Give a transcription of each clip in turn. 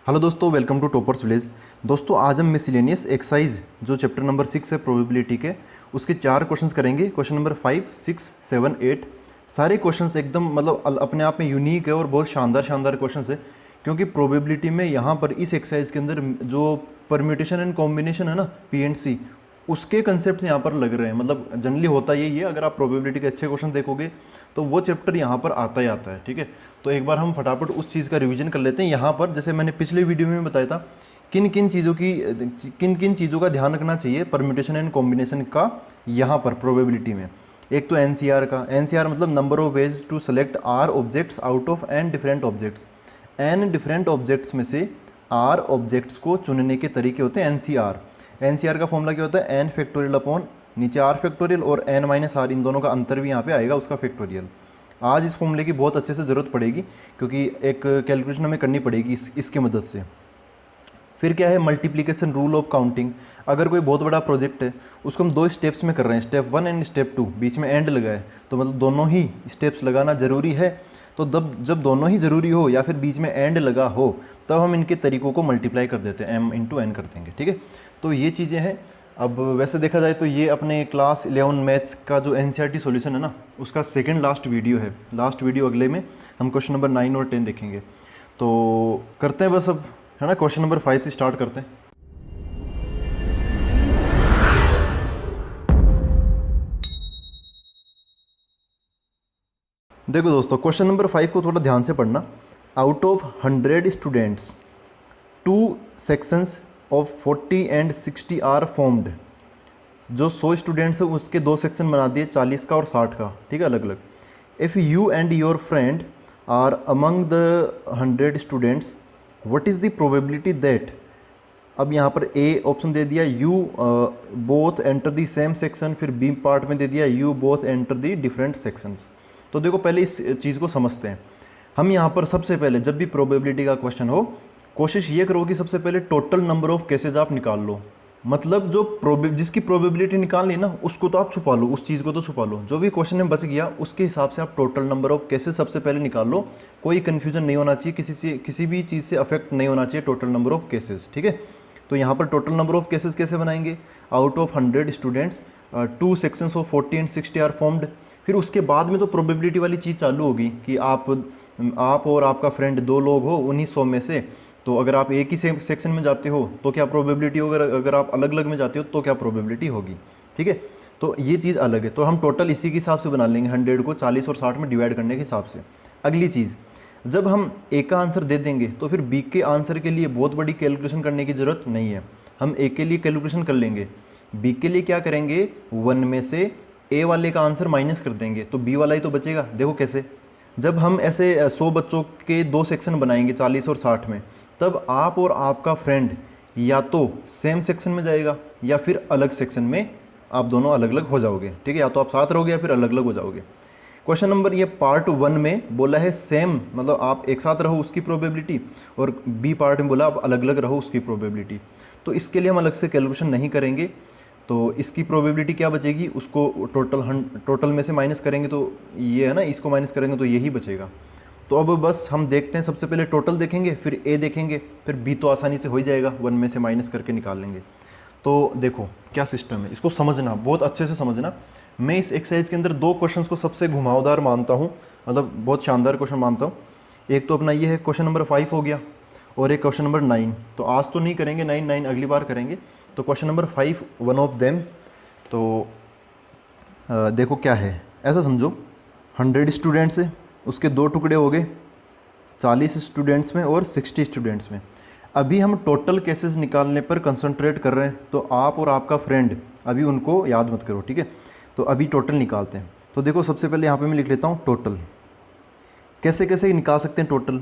Hello दोस्तों, welcome to toppers village. दोस्तों आज हम मिसलेनियस एक्सरसाइज जो चैप्टर नंबर 6 है प्रोबेबिलिटी के, उसके 4 क्वेश्चंस करेंगे। क्वेश्चन नंबर 5, 6, 7, 8 सारे क्वेश्चंस एकदम अपने आप में यूनिक है और बहुत शानदार क्वेश्चंस है। क्योंकि प्रोबेबिलिटी में यहाँ पर इस एक्सरसाइज के अंदर जो परम्यूटेशन एंड कॉम्बिनेशन है ना, PNC, उसके कंसेप्ट यहाँ पर लग रहे हैं। मतलब जनरली होता यही है, अगर आप प्रोबेबिलिटी के अच्छे क्वेश्चन देखोगे तो वो चैप्टर यहाँ पर आता ही आता है। ठीक है, तो एक बार हम फटाफट उस चीज़ का रिवीजन कर लेते हैं। यहाँ पर जैसे मैंने पिछले वीडियो में बताया था किन किन चीज़ों का ध्यान रखना चाहिए परम्यूटेशन एंड कॉम्बिनेशन का यहाँ पर प्रोबेबिलिटी में। एक तो NCR का, NCR मतलब number of ways to select R objects out of N different objects. N different objects में से R ऑब्जेक्ट्स को चुनने के तरीके होते हैं NCR। NCR का फॉर्मूला क्या होता है? N फैक्टोरियल अपॉन नीचे R फैक्टोरियल और N माइनस R, इन दोनों का अंतर भी यहाँ पे आएगा, उसका फैक्टोरियल। आज इस फॉर्मूले की बहुत अच्छे से ज़रूरत पड़ेगी क्योंकि एक कैलकुलेशन हमें करनी पड़ेगी इसके मदद से। फिर क्या है? Multiplication rule of counting. अगर कोई बहुत बड़ा प्रोजेक्ट है उसको हम 2 स्टेप्स में कर रहे हैं, स्टेप 1 एंड स्टेप 2, बीच में एंड लगा है, तो मतलब दोनों ही स्टेप्स लगाना ज़रूरी है। तो जब दोनों ही ज़रूरी हो या फिर बीच में एंड लगा हो तब हम इनके तरीकों को मल्टीप्लाई कर देते हैं, m इंटू n कर देंगे। ठीक है, तो ये चीज़ें हैं। अब वैसे देखा जाए तो ये अपने क्लास 11 मैथ्स का जो NCERT सॉल्यूशन है ना, उसका सेकंड लास्ट वीडियो है। लास्ट वीडियो अगले में हम क्वेश्चन नंबर 9 और 10 देखेंगे। तो करते हैं बस अब, है ना, क्वेश्चन नंबर 5 से स्टार्ट करते हैं। देखो दोस्तों, क्वेश्चन नंबर 5 को थोड़ा ध्यान से पढ़ना। Out of 100 students 2 sections of 40 and 60 are formed. जो 100 स्टूडेंट्स है उसके 2 सेक्शन बना दिए, 40 का और 60 का। ठीक है, अलग अलग। If you and your friend are among the 100 students, what is the probability that. अब यहाँ पर A ऑप्शन दे दिया you both enter the same section, फिर B पार्ट में दे दिया you both enter the different sections. तो देखो पहले इस चीज़ को समझते हैं। हम यहाँ पर सबसे पहले जब भी प्रोबेबिलिटी का क्वेश्चन हो, कोशिश ये करो कि सबसे पहले टोटल नंबर ऑफ केसेज आप निकाल लो। मतलब जो जिसकी प्रोबेबिलिटी निकालनी है ना, उसको तो आप छुपा लो, उस चीज़ को तो छुपा लो। जो भी क्वेश्चन में बच गया उसके हिसाब से आप टोटल नंबर ऑफ केसेज सबसे पहले निकाल लो। कोई कन्फ्यूजन नहीं होना चाहिए, किसी भी चीज़ से अफेक्ट नहीं होना चाहिए टोटल नंबर ऑफ केसेज। ठीक है, तो यहाँ पर टोटल नंबर ऑफ केसेज कैसे बनाएंगे? Out of 100 students 2 sections of 40 and 60 are formed. फिर उसके बाद में तो प्रोबेबिलिटी वाली चीज़ चालू होगी कि आप और आपका फ्रेंड 2 लोग हो उन्हीं 100 में से। तो अगर आप एक ही सेक्शन में जाते हो तो क्या प्रोबेबिलिटी होगी, अगर आप अलग अलग में जाते हो तो क्या प्रोबेबिलिटी होगी। ठीक है, तो ये चीज़ अलग है। तो हम टोटल इसी के हिसाब से बना लेंगे, 100 को 40 और 60 में डिवाइड करने के हिसाब से। अगली चीज़, जब हम ए का आंसर दे देंगे तो फिर बी के आंसर के लिए बहुत बड़ी कैलकुलेशन करने की ज़रूरत नहीं है। हम ए के लिए कैलकुलेशन कर लेंगे, बी के लिए क्या करेंगे, 1 में से ए वाले का आंसर माइनस कर देंगे तो बी वाला ही तो बचेगा। देखो कैसे, जब हम ऐसे 100 बच्चों के 2 सेक्शन बनाएंगे 40 और 60 में, तब आप और आपका फ्रेंड या तो सेम सेक्शन में जाएगा या फिर अलग सेक्शन में, आप दोनों अलग अलग हो जाओगे। ठीक है, या तो आप साथ रहोगे या फिर अलग अलग हो जाओगे। क्वेश्चन नंबर ये पार्ट 1 में बोला है सेम, मतलब आप एक साथ रहो उसकी प्रोबेबिलिटी, और बी पार्ट में बोला आप अलग अलग रहो उसकी प्रोबेबिलिटी। तो इसके लिए हम अलग से कैलकुलेशन नहीं करेंगे। तो इसकी प्रोबेबिलिटी क्या बचेगी, उसको टोटल में से माइनस करेंगे तो ये है ना, इसको माइनस करेंगे तो यही बचेगा। तो अब बस हम देखते हैं, सबसे पहले टोटल देखेंगे, फिर ए देखेंगे, फिर बी तो आसानी से हो ही जाएगा, 1 में से माइनस करके निकाल लेंगे। तो देखो क्या सिस्टम है, इसको समझना, बहुत अच्छे से समझना। मैं इस एक्सरसाइज के अंदर 2 क्वेश्चंस को सबसे घुमावदार मानता हूँ, मतलब बहुत शानदार क्वेश्चन मानता हूँ। एक तो अपना ये है क्वेश्चन नंबर 5 हो गया, और एक क्वेश्चन नंबर 9। तो आज तो नहीं करेंगे 9 अगली बार करेंगे। तो question number 5 one of them. तो देखो क्या है, ऐसा समझो 100 स्टूडेंट्स है, उसके 2 टुकड़े हो गए, 40 स्टूडेंट्स में और 60 स्टूडेंट्स में। अभी हम टोटल केसेस निकालने पर कंसंट्रेट कर रहे हैं, तो आप और आपका फ्रेंड अभी उनको याद मत करो। ठीक है, तो अभी टोटल निकालते हैं। तो देखो सबसे पहले यहाँ पे मैं लिख लेता हूँ टोटल। कैसे कैसे निकाल सकते हैं टोटल?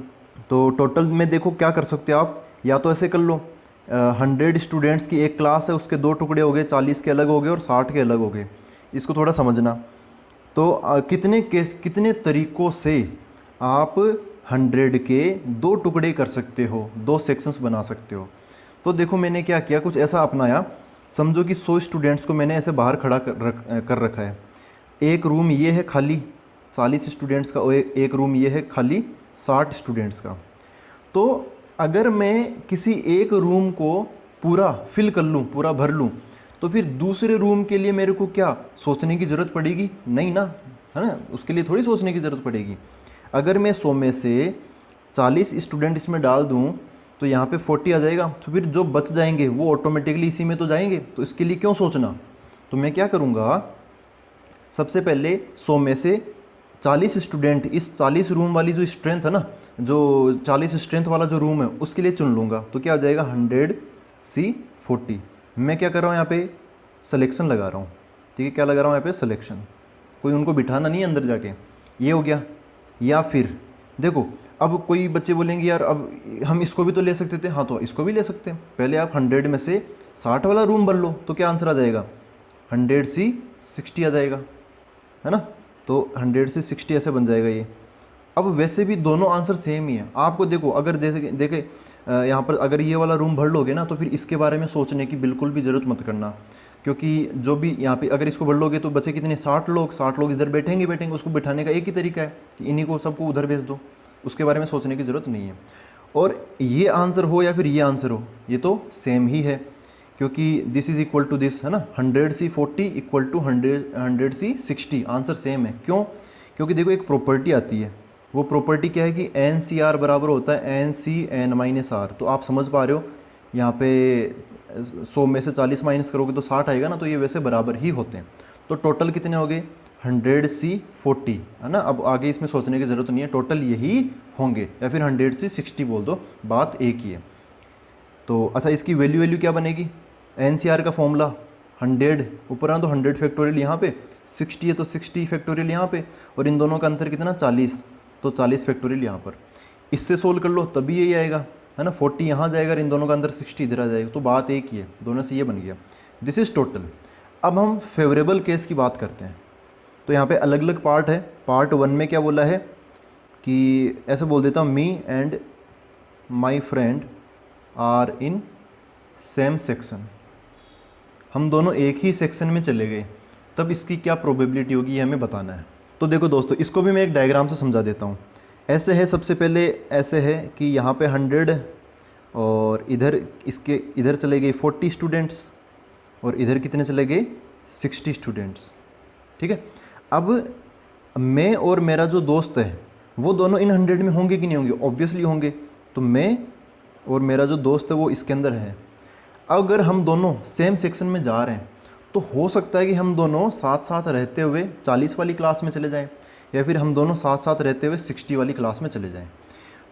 तो टोटल में देखो क्या कर सकते हो आप, या तो ऐसे कर लो, 100 स्टूडेंट्स की एक क्लास है, उसके 2 टुकड़े हो गए, 40 के अलग हो गए और 60 के अलग हो गए। इसको थोड़ा समझना। तो कितने तरीक़ों से आप 100 के 2 टुकड़े कर सकते हो, 2 सेक्शंस बना सकते हो। तो देखो मैंने क्या किया, कुछ ऐसा अपनाया। समझो कि 100 स्टूडेंट्स को मैंने ऐसे बाहर खड़ा कर रखा है। एक रूम ये है खाली 40 स्टूडेंट्स का, और एक रूम ये है खाली 60 स्टूडेंट्स का। तो अगर मैं किसी एक रूम को पूरा फिल कर लूँ, पूरा भर लूँ, तो फिर दूसरे रूम के लिए मेरे को क्या सोचने की ज़रूरत पड़ेगी? नहीं ना, है ना, उसके लिए थोड़ी सोचने की ज़रूरत पड़ेगी। अगर मैं 100 में से 40 स्टूडेंट इसमें डाल दूँ तो यहाँ पे 40 आ जाएगा, तो फिर जो बच जाएंगे वो ऑटोमेटिकली इसी में तो जाएंगे, तो इसके लिए क्यों सोचना। तो मैं क्या करूँगा, सबसे पहले 100 में से 40 स्टूडेंट, इस 40 रूम वाली जो स्ट्रेंथ है ना, जो 40 स्ट्रेंथ वाला जो रूम है उसके लिए चुन लूँगा। तो क्या हो जाएगा 100C40। मैं क्या कर रहा हूँ यहाँ पे, सिलेक्शन लगा रहा हूँ। ठीक है, क्या लगा रहा हूँ यहाँ पे, सिलेक्शन। कोई उनको बिठाना नहीं है अंदर जाके, ये हो गया। या फिर देखो, अब कोई बच्चे बोलेंगे यार अब हम इसको भी तो ले सकते थे। हाँ, तो इसको भी ले सकते हैं। पहले आप 100 में से 60 वाला रूम भर लो, तो क्या आंसर आ जाएगा, 100C60 आ जाएगा, है ना। तो 100C60 ऐसे बन जाएगा ये। अब वैसे भी दोनों आंसर सेम ही है। आपको देखो, अगर देखे यहाँ पर अगर ये वाला रूम भर लोगे ना, तो फिर इसके बारे में सोचने की बिल्कुल भी ज़रूरत मत करना, क्योंकि जो भी यहाँ पे अगर इसको भर लोगे तो बचे कितने, 60 लोग। 60 लोग इधर बैठेंगे। उसको बिठाने का एक ही तरीका है कि इन्हीं को सबको उधर भेज दो, उसके बारे में सोचने की ज़रूरत नहीं है। और ये आंसर हो या फिर ये आंसर हो, ये तो सेम ही है, क्योंकि this is equal to this, है ना। 100C40 equal to 100C60, answer same है। क्यों? क्योंकि देखो एक प्रॉपर्टी आती है, वो प्रॉपर्टी क्या है कि NCR बराबर होता है NCN-R। तो आप समझ पा रहे हो, यहाँ पे 100 में से 40 माइनस करोगे तो 60 आएगा ना, तो ये वैसे बराबर ही होते हैं। तो टोटल कितने हो गए, 100C40, है ना। अब आगे इसमें सोचने की ज़रूरत नहीं है, टोटल यही होंगे, या फिर 100C60 बोल दो, बात एक ही है। तो अच्छा, इसकी वैल्यू क्या बनेगी, NCR का फॉर्मूला 100 ऊपर आ तो 100 फैक्टोरियल यहाँ पे, 60 है तो 60 फैक्टोरियल यहाँ पे, और इन दोनों का अंतर कितना 40, तो 40 फैक्टोरियल यहाँ पर। इससे सोल्व कर लो तभी यही आएगा, है ना। 40 यहाँ जाएगा और इन दोनों का अंदर 60 इधर आ जाएगा, तो बात एक ही है, दोनों से ये बन गया। This is total. अब हम फेवरेबल केस की बात करते हैं। तो यहाँ पे अलग अलग पार्ट है। पार्ट 1 में क्या बोला है कि ऐसे बोल देता हूँ, me and my friend are in same section. हम दोनों एक ही सेक्शन में चले गए, तब इसकी क्या प्रोबेबिलिटी होगी, ये हमें बताना है। तो देखो दोस्तों, इसको भी मैं एक डायग्राम से समझा देता हूँ। ऐसे है, सबसे पहले ऐसे है कि यहाँ पे 100 और इधर इसके इधर चले गए 40 स्टूडेंट्स, और इधर कितने चले गए 60 स्टूडेंट्स। ठीक है। अब मैं और मेरा जो दोस्त है वो दोनों इन 100 में होंगे कि नहीं होंगे, ऑब्वियसली होंगे। तो मैं और मेरा जो दोस्त है वो इसके अंदर है। अगर हम दोनों सेम सेक्शन में जा रहे हैं तो हो सकता है कि हम दोनों साथ साथ रहते हुए 40 वाली क्लास में चले जाएं, या फिर हम दोनों साथ साथ रहते हुए 60 वाली क्लास में चले जाएं।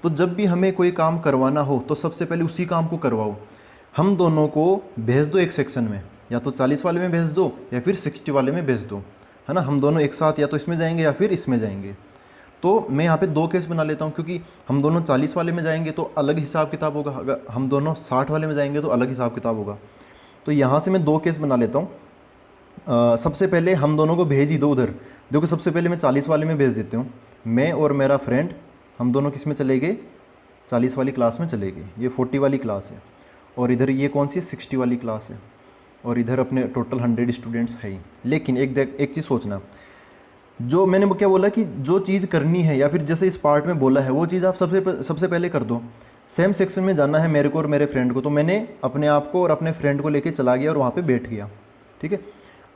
तो जब भी हमें कोई काम करवाना हो तो सबसे पहले उसी काम को करवाओ। हम दोनों को भेज दो एक सेक्शन में, या तो 40 वाले में भेज दो या फिर 60 वाले में भेज दो, है ना। हम दोनों एक साथ या तो इसमें जाएंगे या फिर इसमें जाएंगे। तो मैं यहाँ पे 2 केस बना लेता हूँ, क्योंकि हम दोनों 40 वाले में जाएंगे तो अलग हिसाब किताब होगा, अगर हम दोनों 60 वाले में जाएंगे तो अलग हिसाब किताब होगा। तो यहाँ से मैं 2 केस बना लेता हूँ। सबसे पहले हम दोनों को भेज ही दो उधर। देखो, सबसे पहले मैं 40 वाले में भेज देती हूँ। मैं और मेरा फ्रेंड, हम दोनों किस में चले गए, 40 वाली क्लास में चले गए। ये 40 वाली क्लास है, और इधर ये कौन सी है, 60 वाली क्लास है, और इधर अपने टोटल 100 स्टूडेंट्स है ही। लेकिन एक चीज़ सोचना, जो मैंने क्या बोला कि जो चीज़ करनी है, या फिर जैसे इस पार्ट में बोला है, वो चीज़ आप सबसे पहले कर दो। सेम सेक्शन में जाना है मेरे को और मेरे फ्रेंड को, तो मैंने अपने आप को और अपने फ्रेंड को लेके चला गया और वहाँ पे बैठ गया। ठीक है।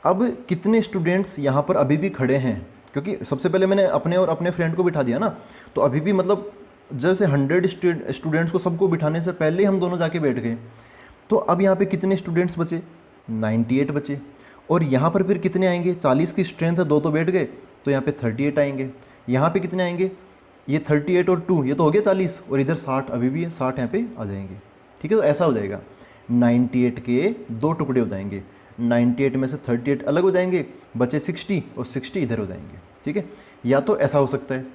अब कितने स्टूडेंट्स यहाँ पर अभी भी खड़े हैं, क्योंकि सबसे पहले मैंने अपने और अपने फ्रेंड को बिठा दिया ना, तो अभी भी मतलब जैसे 100 स्टूडेंट्स को सबको बिठाने से पहले ही हम दोनों जाके बैठ गए। तो अब यहाँ पे कितने स्टूडेंट्स बचे, 98 बचे। और यहाँ पर फिर कितने आएंगे, 40 की स्ट्रेंथ है, 2 तो बैठ गए, तो यहाँ पे 38 आएंगे। यहाँ पे कितने आएंगे, ये 38 और 2, ये तो हो गया 40, और इधर 60 अभी भी है, 60 यहाँ पे आ जाएंगे। ठीक है। तो ऐसा हो जाएगा, 98 के 2 टुकड़े हो जाएंगे, 98 में से 38 अलग हो जाएंगे, बचे 60 और 60 इधर हो जाएंगे। ठीक है। या तो ऐसा हो सकता है,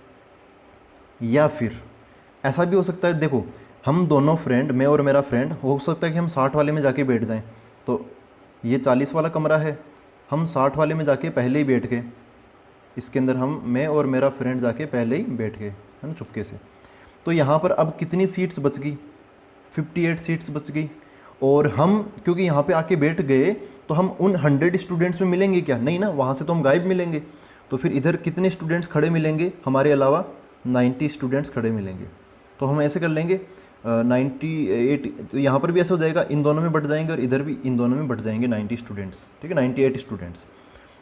या फिर ऐसा भी हो सकता है। देखो, हम दोनों फ्रेंड, मैं और मेरा फ्रेंड, हो सकता है कि हम 60 वाले में जाके बैठ जाएं। तो ये 40 वाला कमरा है, हम 60 वाले में जाके पहले ही बैठ गए, इसके अंदर मैं और मेरा फ्रेंड जाके पहले ही बैठ गए, है ना, चुपके से। तो यहाँ पर अब कितनी सीट्स बच गई, 58 सीट्स बच गई। और हम क्योंकि यहाँ पे आके बैठ गए, तो हम उन 100 स्टूडेंट्स में मिलेंगे क्या, नहीं ना, वहाँ से तो हम गायब मिलेंगे। तो फिर इधर कितने स्टूडेंट्स खड़े मिलेंगे हमारे अलावा, 90 स्टूडेंट्स खड़े मिलेंगे। तो हम ऐसे कर लेंगे, 98, तो यहाँ पर भी ऐसा हो जाएगा, इन दोनों में बट जाएंगे और इधर भी इन दोनों में बट जाएंगे 90 स्टूडेंट्स, ठीक है, 98 स्टूडेंट्स।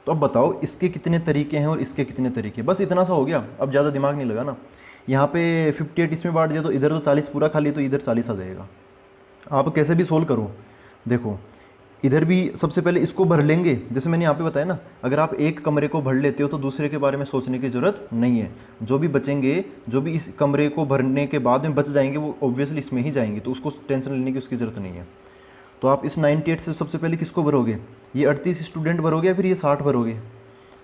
तो अब बताओ इसके कितने तरीके हैं और इसके कितने तरीके, बस इतना सा हो गया, अब ज़्यादा दिमाग नहीं लगाना। यहाँ पे 58 इसमें बांट दिया तो इधर तो 40 पूरा खाली, तो इधर 40 आ जाएगा। आप कैसे भी सोल्व करो, देखो इधर भी सबसे पहले इसको भर लेंगे, जैसे मैंने यहाँ पे बताया ना, अगर आप एक कमरे को भर लेते हो तो दूसरे के बारे में सोचने की ज़रूरत नहीं है। जो भी बचेंगे, जो भी इस कमरे को भरने के बाद में बच जाएंगे, वो ऑब्वियसली इसमें ही जाएंगे, तो उसको टेंशन लेने की उसकी ज़रूरत नहीं है। तो आप इस 98 से सबसे पहले किसको भरोगे, ये 38 स्टूडेंट भरोगे या फिर ये 60 भरोगे,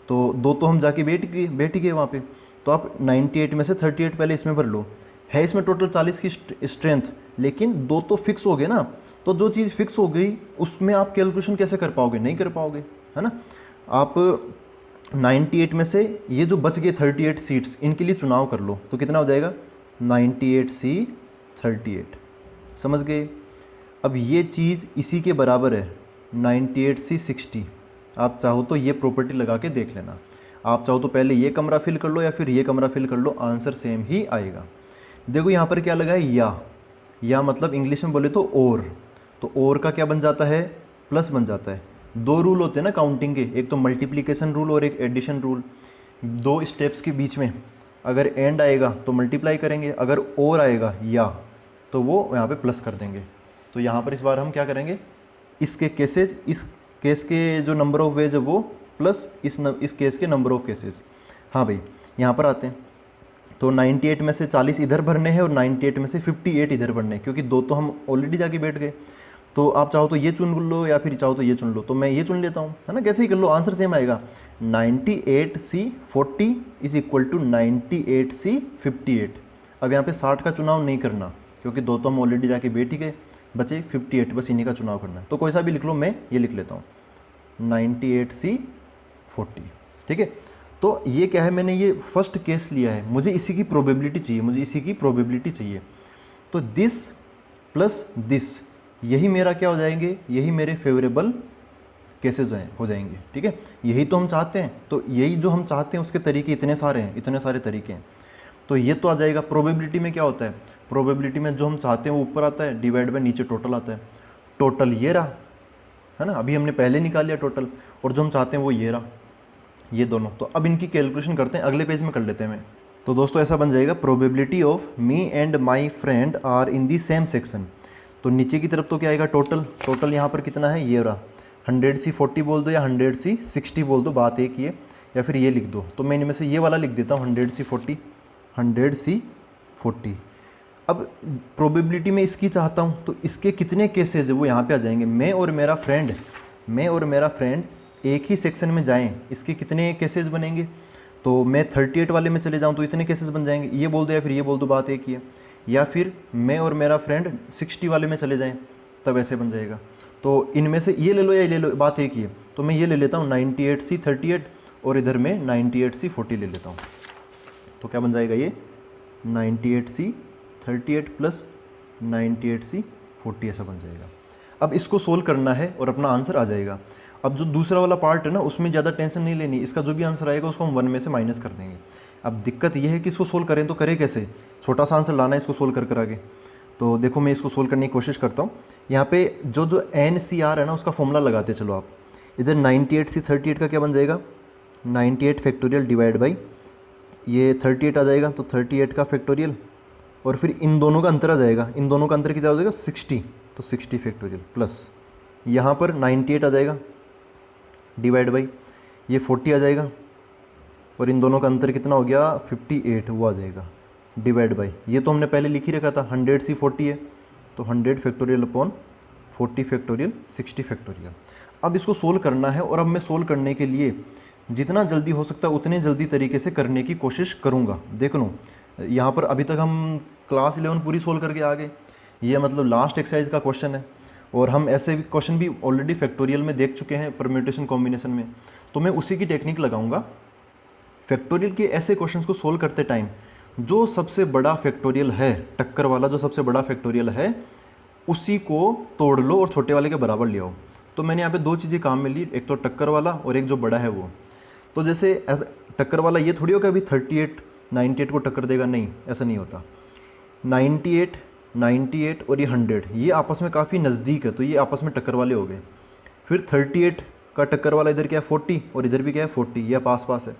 तो दो तो हम जाके बैठ गए वहाँ पे। तो आप 98 में से 38 पहले इसमें भर लो, है इसमें टोटल 40 की स्ट्रेंथ, लेकिन दो तो फिक्स हो गए ना, तो जो चीज़ फिक्स हो गई उसमें आप कैलकुलेशन कैसे कर पाओगे, नहीं कर पाओगे, है ना। आप 98 में से ये जो बच गए 38 सीट्स, इनके लिए चुनाव कर लो, तो कितना हो जाएगा 98C 38, समझ गए। अब ये चीज़ इसी के बराबर है 98C 60। आप चाहो तो ये प्रॉपर्टी लगा के देख लेना, आप चाहो तो पहले ये कमरा फिल कर लो या फिर ये कमरा फिल कर लो, आंसर सेम ही आएगा। देखो यहाँ पर क्या लगा है, या मतलब इंग्लिश में बोले तो और, तो और का क्या बन जाता है, प्लस बन जाता है। दो रूल होते हैं ना काउंटिंग के, एक तो मल्टीप्लिकेशन रूल और एक एडिशन रूल। दो स्टेप्स के बीच में अगर एंड आएगा तो मल्टीप्लाई करेंगे, अगर और आएगा या, तो वो यहाँ पे प्लस कर देंगे। तो यहाँ पर इस बार हम क्या करेंगे, इसके केसेज, इस केस के जो नंबर ऑफ वेज है वो प्लस इस केस के नंबर ऑफ केसेज। हाँ भाई, यहाँ पर आते हैं, तो 98 में से 40 इधर भरने हैं और 98 में से 58 इधर भरने हैं, क्योंकि दो तो हम ऑलरेडी जाके बैठ गए। तो आप चाहो तो ये चुन लो या फिर चाहो तो ये चुन लो, तो मैं ये चुन लेता हूँ, है ना, कैसे ही कर लो, आंसर सेम आएगा। 98C 40 is equal to 98C 58। अब यहाँ पे 60 का चुनाव नहीं करना, क्योंकि दो तो हम ऑलरेडी जाके बैठ ही गए, बचे 58, बस इन्हीं का चुनाव करना है। तो कोई सा भी लिख लो, मैं ये लिख लेता हूँ 98C 40, ठीक है। तो ये क्या है, मैंने ये फर्स्ट केस लिया है, मुझे इसी की प्रोबेबिलिटी चाहिए, तो दिस प्लस दिस, यही मेरा क्या हो जाएंगे, यही मेरे फेवरेबल केसेस हो जाएंगे, ठीक है। यही तो हम चाहते हैं, तो यही जो हम चाहते हैं उसके तरीके इतने सारे तरीके हैं। तो ये तो आ जाएगा। प्रोबेबिलिटी में क्या होता है, प्रोबेबिलिटी में जो हम चाहते हैं वो ऊपर आता है, डिवाइड बाय नीचे टोटल आता है। टोटल ये रहा, है ना, अभी हमने पहले निकाल लिया टोटल, और जो हम चाहते हैं वो ये रहा, ये दोनों। तो अब इनकी कैलकुलेशन करते हैं, अगले पेज में कर लेते हैं मैं। तो दोस्तों ऐसा बन जाएगा, probability of me and my friend are in the same section. तो नीचे की तरफ तो क्या आएगा, टोटल यहाँ पर कितना है, ये रहा। 100C 40 बोल दो या 100C 60 बोल दो, बात एक ही है, या फिर ये लिख दो। तो मैं इनमें से ये वाला लिख देता हूँ 100C 40। अब प्रोबेबिलिटी में इसकी चाहता हूँ, तो इसके कितने केसेज है वो यहाँ पे आ जाएंगे। मैं और मेरा फ्रेंड एक ही सेक्शन में जाएं, इसके कितने केसेस बनेंगे। तो मैं 38 वाले में चले जाऊं तो इतने केसेस बन जाएंगे, ये बोल दो या फिर ये बोल दो, बात एक ही है। या फिर मैं और मेरा फ्रेंड 60 वाले में चले जाएं, तब ऐसे बन जाएगा। तो इनमें से ये ले लो या ये ले लो, बात एक ही है। तो मैं ये ले लेता हूँ 98C 38 और इधर में 98C 40 ले लेता हूँ। तो क्या बन जाएगा, ये 98C 38 प्लस 98C 40 ऐसा बन जाएगा। अब इसको सोल्व करना है और अपना आंसर आ जाएगा। अब जो दूसरा वाला पार्ट है ना, उसमें ज़्यादा टेंशन नहीं लेनी, इसका जो भी आंसर आएगा उसको हम 1 में से माइनस कर देंगे। अब दिक्कत ये है कि इसको सोल्व करें तो करें कैसे, छोटा सा आंसर लाना है इसको सोल्व कर आगे। तो देखो मैं इसको सोल्व करने की कोशिश करता हूँ। यहाँ पे जो NCR है ना, उसका फॉर्मूला लगाते चलो आप। इधर 98C 38 का क्या बन जाएगा, 98 फैक्टोरियल डिवाइड बाई ये 38 आ जाएगा, तो 38 का फैक्टोरियल, और फिर इन दोनों का अंतर आ जाएगा। इन दोनों का अंतर कितना हो जाएगा, 60, तो 60 फैक्टोरियल प्लस यहाँ पर 98 आ जाएगा डिवाइड बाई ये 40 आ जाएगा, और इन दोनों का अंतर कितना हो गया, 58, वो आ जाएगा डिवाइड बाई ये तो हमने पहले लिख ही रखा था 100C 40 है, तो 100 फैक्टोरियल अपॉन 40 फैक्टोरियल 60 फैक्टोरियल। अब इसको सोल्व करना है, और अब मैं सोल्व करने के लिए जितना जल्दी हो सकता है उतने जल्दी तरीके से करने की कोशिश करूँगा। देख लो यहाँ पर अभी तक हम क्लास 11 पूरी सोल्व करके आ गए, ये मतलब लास्ट एक्सरसाइज का क्वेश्चन है, और हम ऐसे क्वेश्चन भी ऑलरेडी फैक्टोरियल में देख चुके हैं परम्यूटेशन कॉम्बिनेशन में। तो मैं उसी की टेक्निक लगाऊंगा फैक्टोरियल के ऐसे क्वेश्चंस को सोल्व करते टाइम। जो सबसे बड़ा फैक्टोरियल है, टक्कर वाला जो सबसे बड़ा फैक्टोरियल है, उसी को तोड़ लो और छोटे वाले के बराबर ले आओ। तो मैंने यहाँ पे दो चीज़ें काम में ली, एक तो टक्कर वाला और एक जो बड़ा है वो। तो जैसे टक्कर वाला ये थोड़ी होगा अभी 98 को टक्कर देगा, नहीं, ऐसा नहीं होता। 98 98 और ये 100, ये आपस में काफ़ी नज़दीक है, तो ये आपस में टक्कर वाले हो गए। फिर 38 का टक्कर वाला इधर क्या है 40, और इधर भी क्या है 40, ये पास पास है।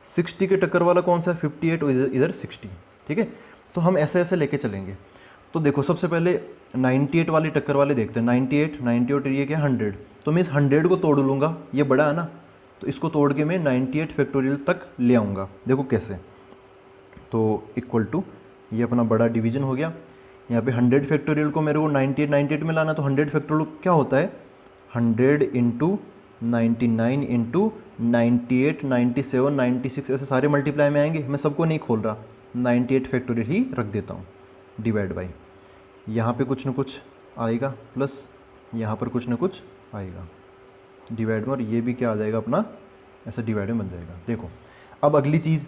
60 के टक्कर वाला कौन सा है 58, और इधर 60। ठीक है, तो हम ऐसे ऐसे लेके चलेंगे। तो देखो सबसे पहले 98 वाली टक्कर वाले देखते हैं। 98 और ये क्या 100, तो मैं इस 100 को तोड़ लूँगा, ये बड़ा है ना, तो इसको तोड़ के मैं 98 फैक्टोरियल तक ले आऊँगा। देखो कैसे, तो इक्वल टू ये अपना बड़ा डिवीजन हो गया। यहाँ पे 100 फैक्टोरियल को मेरे को 98 में लाना, तो 100 फैक्टोरियल क्या होता है 100 इंटू 99 इंटू 98, 97, 96 ऐसे सारे मल्टीप्लाई में आएंगे। मैं सबको नहीं खोल रहा, 98 फैक्टोरियल ही रख देता हूँ, डिवाइड बाई यहाँ पे कुछ ना कुछ आएगा, प्लस यहाँ पर कुछ ना कुछ आएगा डिवाइड में, और ये भी क्या आ जाएगा अपना ऐसा डिवाइड में बन जाएगा। देखो अब अगली चीज़,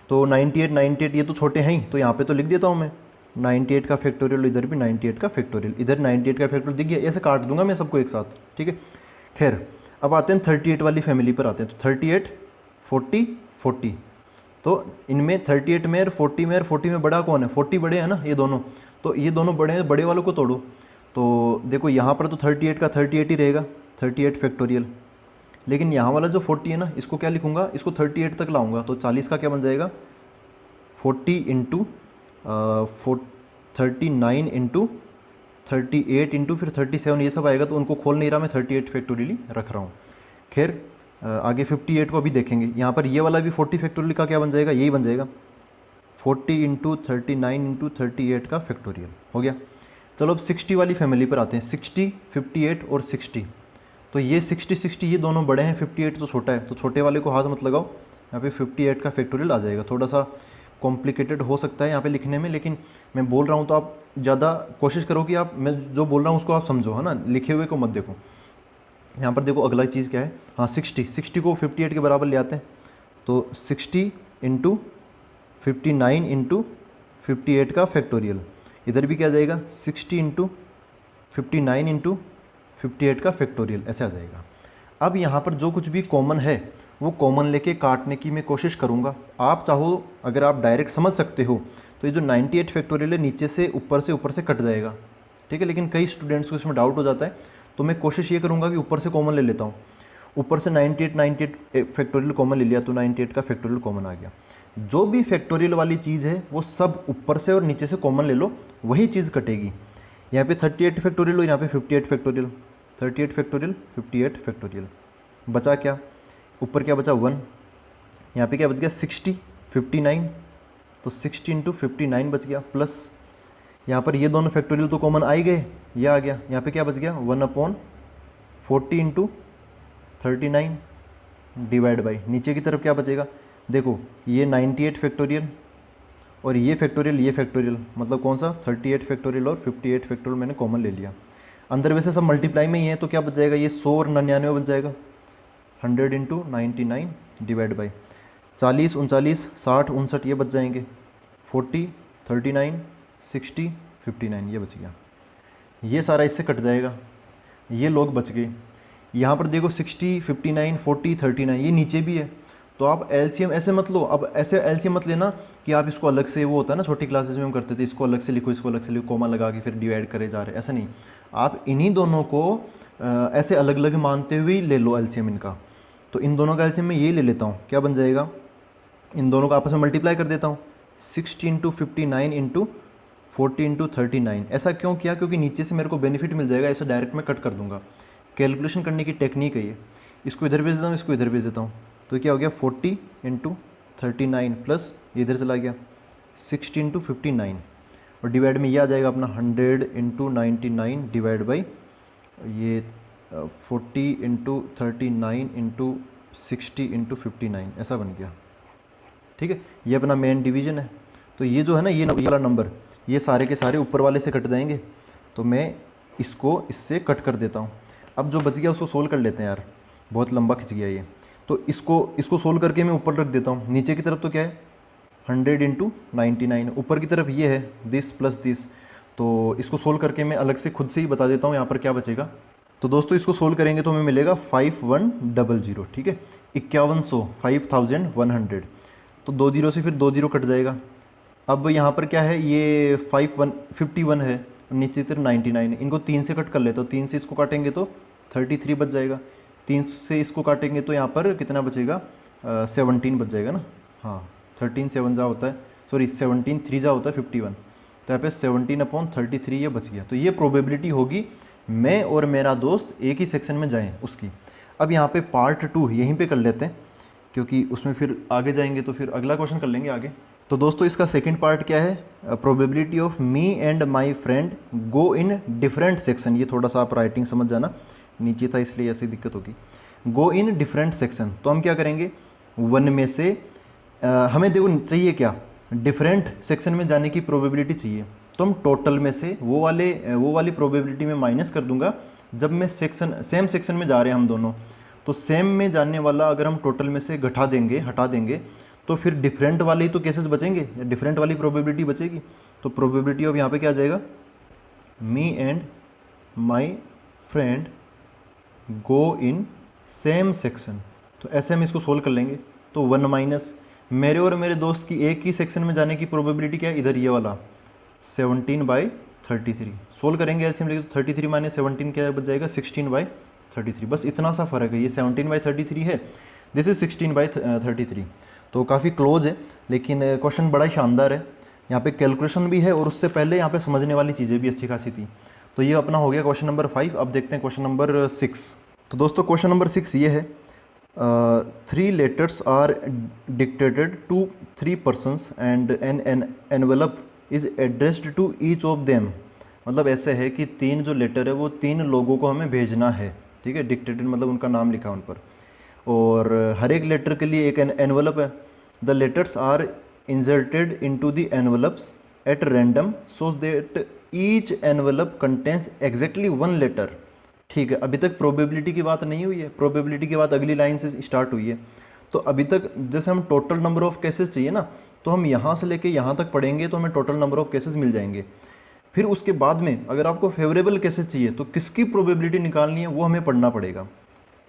तो 98 ये तो छोटे हैं ही, तो यहाँ पे तो लिख देता हूँ मैं 98 का फैक्टोरियल, इधर भी 98 का फैक्टोरियल, इधर 98 का फैक्टोरियल दिख गया, ऐसे काट दूंगा मैं सबको एक साथ। ठीक है, खैर अब आते हैं 38 वाली फैमिली पर आते हैं। तो 38, 40, 40, तो इनमें 38 में और 40 में, और 40 में बड़ा कौन है 40 बड़े हैं ना ये दोनों, तो ये दोनों बड़े हैं, बड़े वालों को तोड़ो। तो देखो यहाँ पर तो 38 का 38 ही रहेगा, 38 फैक्टोरियल, लेकिन यहाँ वाला जो 40 है ना, इसको क्या लिखूँगा, इसको 38 तक लाऊंगा, तो 40 का क्या बन जाएगा 40 इंटू 39 इंटू 38 इंटू फिर 37, ये सब आएगा, तो उनको खोल नहीं रहा मैं, 38 फैक्टोरियल ही रख रहा हूँ। खैर आगे 58 को अभी देखेंगे। यहाँ पर ये वाला भी 40 फैक्टोरियल का क्या बन जाएगा, यही बन जाएगा 40 इंटू 39 इंटू 38 का फैक्टोरियल हो गया। चलो अब 60 वाली फैमिली पर आते हैं। 60, 58 और 60, तो ये 60 ये दोनों बड़े हैं, 58 तो छोटा है, तो छोटे वाले को हाथ मत लगाओ, यहाँ पे 58 का फैक्टोरियल आ जाएगा। थोड़ा सा कॉम्प्लिकेटेड हो सकता है यहाँ पे लिखने में, लेकिन मैं बोल रहा हूँ तो आप ज़्यादा कोशिश करो कि आप मैं जो बोल रहा हूँ उसको आप समझो, है ना, लिखे हुए को मत देखो। यहाँ पर देखो अगला चीज़ क्या है, हाँ 60 को 58 के बराबर ले आते हैं, तो 60 इंटू 59 इंटू 58 का फैक्टोरियल, इधर भी क्या जाएगा 60 इंटू 59 इंटू 58 का फैक्टोरियल, ऐसे आ जाएगा। अब यहाँ पर जो कुछ भी कॉमन है वो कॉमन लेके काटने की मैं कोशिश करूँगा। आप चाहो अगर आप डायरेक्ट समझ सकते हो तो ये जो 98 फैक्टोरियल है नीचे से ऊपर से कट जाएगा, ठीक है, लेकिन कई स्टूडेंट्स को इसमें डाउट हो जाता है, तो मैं कोशिश ये करूँगा कि ऊपर से कॉमन ले लेता हूँ। ऊपर से 98 फैक्टोरियल कॉमन ले लिया, तो 98 का फैक्टोरियल कॉमन आ गया। जो भी फैक्टोरियल वाली चीज़ है वो सब ऊपर से और नीचे से कॉमन ले लो, वही चीज़ कटेगी। यहाँ पे 38 फैक्टोरियल और यहाँ पे 58 फैक्टोरियल, 38 फैक्टोरियल 58 फैक्टोरियल, बचा क्या, ऊपर क्या बचा 1, यहाँ पे क्या बच गया 60, 59, तो 60 इंटू 59 बच गया, प्लस यहाँ पर ये दोनों फैक्टोरियल तो कॉमन आ ही गए, ये आ गया, यहाँ पे क्या बच गया 1/40 इंटू 39 डिवाइड बाई, नीचे की तरफ क्या बचेगा, देखो ये 98 फैक्टोरियल और ये फैक्टोरियल मतलब कौन सा 38 फैक्टोरियल और 58 फैक्टोरियल मैंने कॉमन ले लिया। अंदर वैसे सब मल्टीप्लाई में ही है, तो क्या बच जाएगा, ये 100 और 99 बन जाएगा, 100 इंटू 99 डिवाइड बाई 40, 39, 60, 59 ये बच जाएंगे, 40, 39, 60, 59 ये बच गया। ये सारा इससे कट जाएगा, ये लोग बच गए। यहाँ पर देखो 60, 59, 40, 39 ये नीचे भी है, तो आप एलसीएम ऐसे मत लो। अब ऐसे एलसीएम मत लेना कि आप इसको अलग से, वो होता है ना छोटी क्लासेस में हम करते थे, इसको अलग से लिखो, इसको अलग से लिखो, कॉमा लगा के फिर डिवाइड करे जा रहे, ऐसा नहीं। आप इन्हीं दोनों को ऐसे अलग अलग मानते हुए ले लो एलसीएम इनका। तो इन दोनों का एलसीएम मैं ये ले लेता हूँ, क्या बन जाएगा, इन दोनों का आपस में मल्टीप्लाई कर देता हूँ, 60 इंटू 59 इंटू 40 इंटू 39। ऐसा क्यों किया, क्योंकि नीचे से मेरे को बेनिफिट मिल जाएगा, ऐसा डायरेक्ट मैं कट कर दूंगा। कैलकुलेशन करने की टेक्निक है ये। इसको इधर भेज देता हूँ, इसको इधर भेज देता हूँ, तो क्या हो गया 40 इंटू 39 प्लस ये इधर चला गया 60 इंटू 59, और डिवाइड में ये आ जाएगा अपना 100 इंटू 99 डिवाइड बाई ये 40 इंटू 39 इंटू 60 इंटू 59, ऐसा बन गया। ठीक है, ये अपना मेन डिवीजन है। तो ये जो है ना, ये वाला नंबर, ये सारे के सारे ऊपर वाले से कट जाएंगे, तो मैं इसको इससे कट कर देता हूँ। अब जो बच गया उसको सोल्व कर लेते हैं यार, बहुत लंबा खिंच गया ये। तो इसको सोल्व करके मैं ऊपर रख देता हूँ। नीचे की तरफ तो क्या है 100 इंटू 99, ऊपर की तरफ ये है दिस प्लस दिस, तो इसको सोल्व करके मैं अलग से खुद से ही बता देता हूँ यहाँ पर क्या बचेगा। तो दोस्तों इसको सोल्व करेंगे तो हमें मिलेगा 5100, ठीक है, 5100, 5100, तो 2 जीरो से फिर 2 जीरो कट जाएगा, अब यहाँ पर क्या है, ये 51 है, नीचे तरफ 99 है, इनको 3 से कट कर ले, तो 3 से इसको काटेंगे तो 33 बच जाएगा, 3 से इसको काटेंगे तो यहाँ पर कितना बचेगा, 17 बच जाएगा ना। हाँ 13 7 जा होता है, सॉरी 17 3 जा होता है 51, तो यहाँ पे 17/33 ये बच गया। तो ये प्रोबेबिलिटी होगी मैं और मेरा दोस्त एक ही सेक्शन में जाएं उसकी। अब यहाँ पे पार्ट 2 यहीं पे कर लेते हैं, क्योंकि उसमें फिर आगे जाएंगे तो फिर अगला क्वेश्चन कर लेंगे आगे। तो दोस्तों इसका सेकंड पार्ट क्या है, probability of me and my friend go in different section. ये थोड़ा सा आप राइटिंग समझ जाना, नीचे था इसलिए ऐसी दिक्कत होगी। गो इन डिफरेंट सेक्शन, तो हम क्या करेंगे, 1 में से हमें देखो चाहिए क्या, डिफरेंट सेक्शन में जाने की प्रोबेबिलिटी चाहिए, तो हम टोटल में से वो वाली प्रोबेबिलिटी में माइनस कर दूंगा। जब मैं सेम सेक्शन में जा रहे हैं हम दोनों, तो सेम में जाने वाला अगर हम टोटल में से हटा देंगे तो फिर डिफरेंट वाले ही तो केसेस बचेंगे, डिफरेंट वाली प्रोबेबिलिटी बचेगी। तो प्रोबेबिलिटी ऑफ यहाँ पे क्या आ जाएगा, मी and my friend go in same section. तो ऐसे हम इसको सोल्व कर लेंगे। तो 1 माइनस मेरे और मेरे दोस्त की एक ही सेक्शन में जाने की प्रोबेबिलिटी क्या है, इधर ये वाला 17/33। सोल्व करेंगे एलसीएम लेके, तो 33 माइनस 17 क्या बच जाएगा, 16/33। बस इतना सा फर्क है, ये 17/33 है, दिस इज 16/33। तो काफ़ी क्लोज है, लेकिन क्वेश्चन बड़ा ही शानदार है। यहाँ पे कैलकुलेशन भी है और उससे पहले यहाँ पे समझने वाली चीज़ें भी अच्छी खासी थी। तो ये अपना हो गया क्वेश्चन नंबर 5। अब देखते हैं क्वेश्चन नंबर 6। तो दोस्तों क्वेश्चन नंबर 6 ये है, 3 letters are dictated to 3 persons and an envelope is addressed to each of them. मतलब ऐसे है कि 3 जो लेटर है वो 3 लोगों को हमें भेजना है, ठीक है। डिक्टेटेड मतलब उनका नाम लिखा उन पर, और हर एक लेटर के लिए एक एनवेलप है। The letters are inserted into the envelopes at random so that each envelope contains exactly 1 letter. ठीक है, अभी तक प्रोबेबिलिटी की बात नहीं हुई है, प्रोबेबिलिटी की बात अगली लाइन से स्टार्ट हुई है। तो अभी तक जैसे हम टोटल नंबर ऑफ केसेस चाहिए ना, तो हम यहाँ से लेके यहाँ तक पढ़ेंगे तो हमें टोटल नंबर ऑफ केसेस मिल जाएंगे। फिर उसके बाद में अगर आपको फेवरेबल केसेस चाहिए तो किसकी प्रोबेबिलिटी निकालनी है वो हमें पढ़ना पड़ेगा।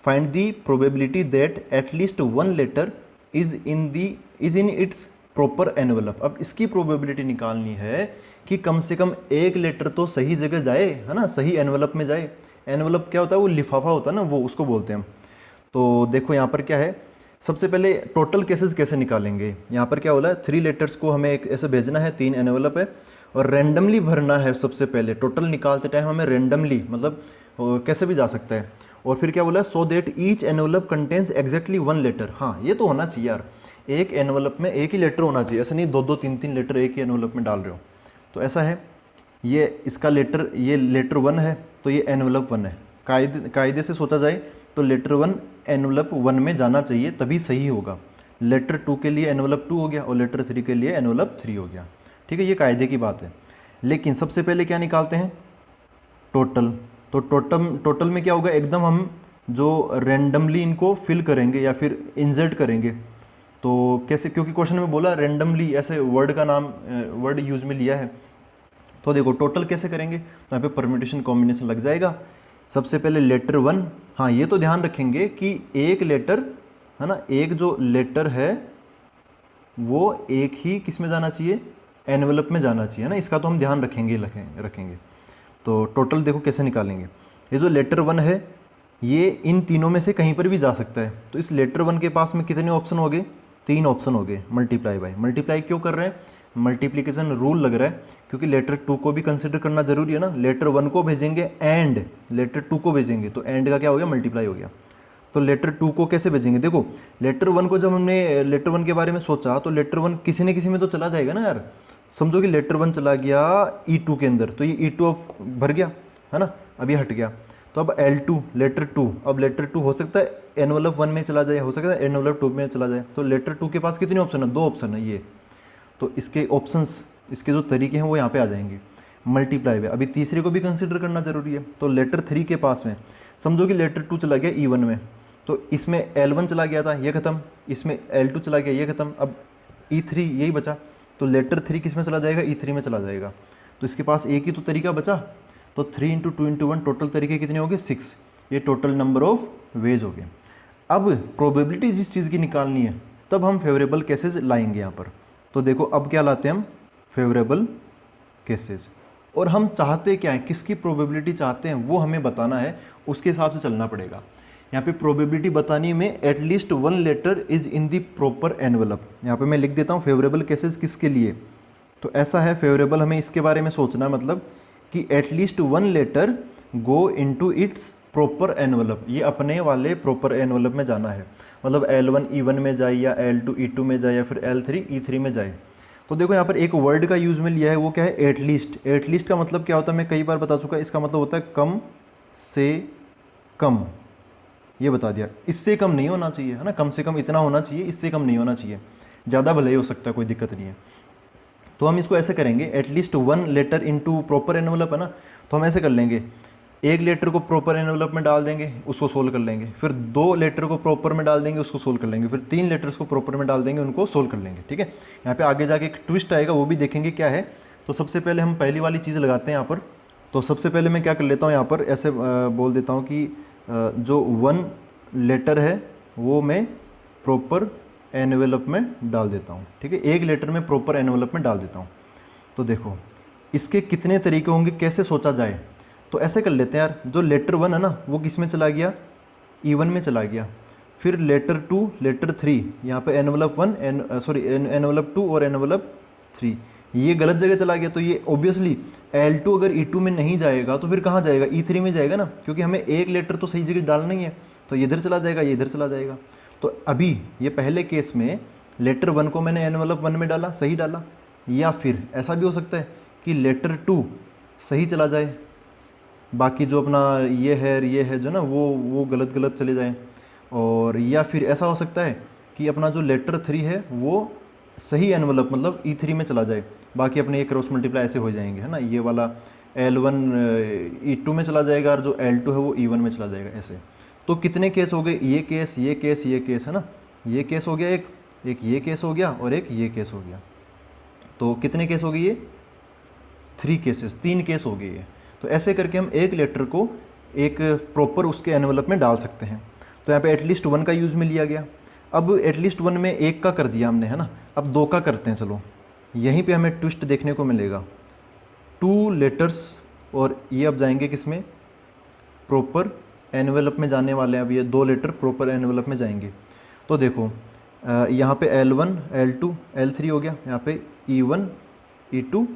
Find the probability that at least 1 letter is in its proper envelope. अब इसकी प्रोबेबिलिटी निकालनी है कि कम से कम एक लेटर तो सही जगह जाए, है ना, सही एनवेलप में जाए। एनवेलप क्या होता है, वो लिफाफा होता है ना, वो उसको बोलते हैं हम। तो देखो यहाँ पर क्या है, सबसे पहले टोटल केसेस कैसे निकालेंगे। यहाँ पर क्या बोला है, 3 लेटर्स को हमें एक ऐसे भेजना है, 3 एनवेलप है और रैंडमली भरना है। सबसे पहले टोटल निकालते टाइम हमें रैंडमली, मतलब कैसे भी जा सकता है। और फिर क्या बोला, so that each envelope contains exactly 1 letter. हाँ ये तो होना चाहिए यार, एक एनवेलप में एक ही लेटर होना चाहिए, ऐसा नहीं 2-2 3-3 लेटर एक ही एनवेलप में डाल रहे हो। तो ऐसा है, ये इसका लेटर, ये लेटर 1 है तो ये एनवेलप 1 है। कायदे से सोचा जाए तो लेटर 1 एनवेलप 1 में जाना चाहिए, तभी सही होगा। लेटर 2 के लिए एनवेलप 2 हो गया और लेटर 3 के लिए एनवेलप 3 हो गया, ठीक है, ये कायदे की बात है। लेकिन सबसे पहले क्या निकालते हैं, टोटल। तो टोटल में क्या होगा, एकदम हम जो रैंडमली इनको फिल करेंगे या फिर इंसर्ट करेंगे। तो कैसे, क्योंकि क्वेश्चन में बोला रैंडमली, ऐसे वर्ड का नाम वर्ड यूज में लिया है। तो देखो टोटल कैसे करेंगे, तो यहाँ पे परम्यूटेशन कॉम्बिनेशन लग जाएगा। सबसे पहले लेटर 1, हाँ ये तो ध्यान रखेंगे कि एक लेटर, है ना, एक जो लेटर है वो एक ही किस में जाना चाहिए, एनवेलप में जाना चाहिए ना, इसका तो हम ध्यान रखेंगे। तो टोटल देखो कैसे निकालेंगे। ये जो लेटर 1 है ये इन तीनों में से कहीं पर भी जा सकता है। तो इस लेटर 1 के पास में कितने ऑप्शन हो गए, 3 ऑप्शन हो गए। मल्टीप्लाई बाय, मल्टीप्लाई क्यों कर रहे हैं, मल्टीप्लिकेशन रूल लग रहा है, क्योंकि लेटर 2 को भी कंसिडर करना जरूरी है ना। लेटर 1 को भेजेंगे एंड लेटर 2 को भेजेंगे, तो एंड का क्या हो गया, मल्टीप्लाई हो गया। तो लेटर 2 को कैसे भेजेंगे, देखो लेटर 1 को जब हमने लेटर 1 के बारे में सोचा तो लेटर 1 किसी न किसी में तो चला जाएगा ना यार। समझो कि लेटर 1 चला गया E2 के अंदर, तो ये E2 अब भर गया, है ना, अब ये हट गया। तो अब L2 लेटर 2, अब लेटर 2 हो सकता है एनवेलप 1 में चला जाए, हो सकता है एनवेलप 2 में चला जाए। तो लेटर 2 के पास कितने ऑप्शन है, 2 ऑप्शन है ये। तो इसके ऑप्शंस, इसके जो तरीके हैं वो यहाँ पे आ जाएंगे। मल्टीप्लाई में अभी तीसरे को भी कंसिडर करना जरूरी है। तो लेटर 3 के पास में समझो कि लेटर 2 चला गया E1 में, तो इसमें L1 चला गया था, ये खत्म, इसमें L2 चला गया, ये खत्म, अब E3 यही बचा। तो लेटर 3 किस में चला जाएगा, E3 में चला जाएगा। तो इसके पास एक ही तो तरीका बचा। तो 3 × 2 × 1 टोटल तरीके कितने हो गए, 6। ये टोटल नंबर ऑफ वेज हो गए। अब प्रोबेबिलिटी जिस चीज़ की निकालनी है तब हम फेवरेबल केसेस लाएंगे यहाँ पर। तो देखो अब क्या लाते हैं हम, फेवरेबल केसेस। और हम चाहते क्या है, किसकी प्रोबेबिलिटी चाहते हैं वो हमें बताना है, उसके हिसाब से चलना पड़ेगा। यहाँ पे प्रोबेबिलिटी बतानी में at least one letter is in the proper envelope. यहाँ पे मैं लिख देता हूँ फेवरेबल केसेस किसके लिए। तो ऐसा है फेवरेबल, हमें इसके बारे में सोचना है, मतलब कि at least one letter go into its proper envelope, ये अपने वाले प्रॉपर एनवलप में जाना है। मतलब L1 E1 में जाए या L2 E2 में जाए या फिर L3 E3 में जाए। तो देखो यहाँ पर एक वर्ड का यूज़ में लिया है, वो क्या है, एटलीस्ट। एटलीस्ट का मतलब क्या होता है, मैं कई बार बता चुका, इसका मतलब होता है कम से कम, ये बता दिया। इससे कम नहीं होना चाहिए, है ना, कम से कम इतना होना चाहिए, इससे कम नहीं होना चाहिए। ज़्यादा भले ही हो सकता है, कोई दिक्कत नहीं है। तो हम इसको ऐसे करेंगे, at least one letter into proper envelope है ना, तो हम ऐसे कर लेंगे, एक लेटर को प्रॉपर एनवलप में डाल देंगे, उसको सोल्व कर लेंगे, फिर दो लेटर को प्रॉपर में डाल देंगे, उसको सोल्व कर लेंगे, फिर तीन लेटर्स को प्रॉपर में डाल देंगे, उनको सोल्व कर लेंगे। ठीक है, यहाँ पे आगे जाके एक ट्विस्ट आएगा, वो भी देखेंगे क्या है। तो सबसे पहले हम पहली वाली चीज़ लगाते हैं यहाँ पर। तो सबसे पहले मैं क्या कर लेता हूँ, यहाँ पर ऐसे बोल देता हूँ कि जो वन लेटर है वो मैं प्रॉपर एनवेलप में डाल देता हूँ। ठीक है, एक लेटर में प्रॉपर एनवेलप में डाल देता हूँ। तो देखो इसके कितने तरीके होंगे, कैसे सोचा जाए। तो ऐसे कर लेते हैं यार, जो लेटर वन है ना वो किस में चला गया, E1 में चला गया। फिर लेटर टू, लेटर थ्री, यहाँ पे एनवलप वन, एनवलप टू और एनवलप थ्री, ये गलत जगह चला गया। तो ये ऑब्वियसली L2 अगर E2 में नहीं जाएगा तो फिर कहाँ जाएगा, E3 में जाएगा ना, क्योंकि हमें एक लेटर तो सही जगह डालना ही है। तो ये इधर चला जाएगा, ये इधर चला जाएगा। तो अभी ये पहले केस में लेटर वन को मैंने एनवलप वन में डाला, सही डाला। या फिर ऐसा भी हो सकता है कि लेटर टू सही चला जाए, बाकी जो अपना ये है जो ना वो गलत गलत चले जाएं। और या फिर ऐसा हो सकता है कि अपना जो लेटर थ्री है वो सही एनवलप मतलब E3 में चला जाए, बाकी अपने ये क्रॉस मल्टीप्लाई ऐसे हो जाएंगे, है ना। ये वाला L1 E2 में चला जाएगा और जो L2 है वो E1 में चला जाएगा, ऐसे। तो कितने केस हो गए, ये केस, ये केस, ये केस, है ना। ये केस हो गया, एक ये केस हो गया और एक ये केस हो गया। तो कितने केस हो गए, ये 3 केसेस, 3 केस हो गए ये। तो ऐसे करके हम एक लेटर को एक प्रॉपर उसके एनवलप में डाल सकते हैं। तो यहाँ पे एटलीस्ट वन का यूज़ में लिया गया। अब एटलीस्ट वन में एक का कर दिया हमने, है ना। अब दो का करते हैं, चलो। यहीं पे हमें ट्विस्ट देखने को मिलेगा, 2 लेटर्स, और ये अब जाएंगे किस में, प्रॉपर एनवलप में जाने वाले हैं। अब ये 2 लेटर प्रॉपर एनवलप में जाएंगे। तो देखो यहाँ पे L1, L2, L3 हो गया, यहाँ पे E1, E2,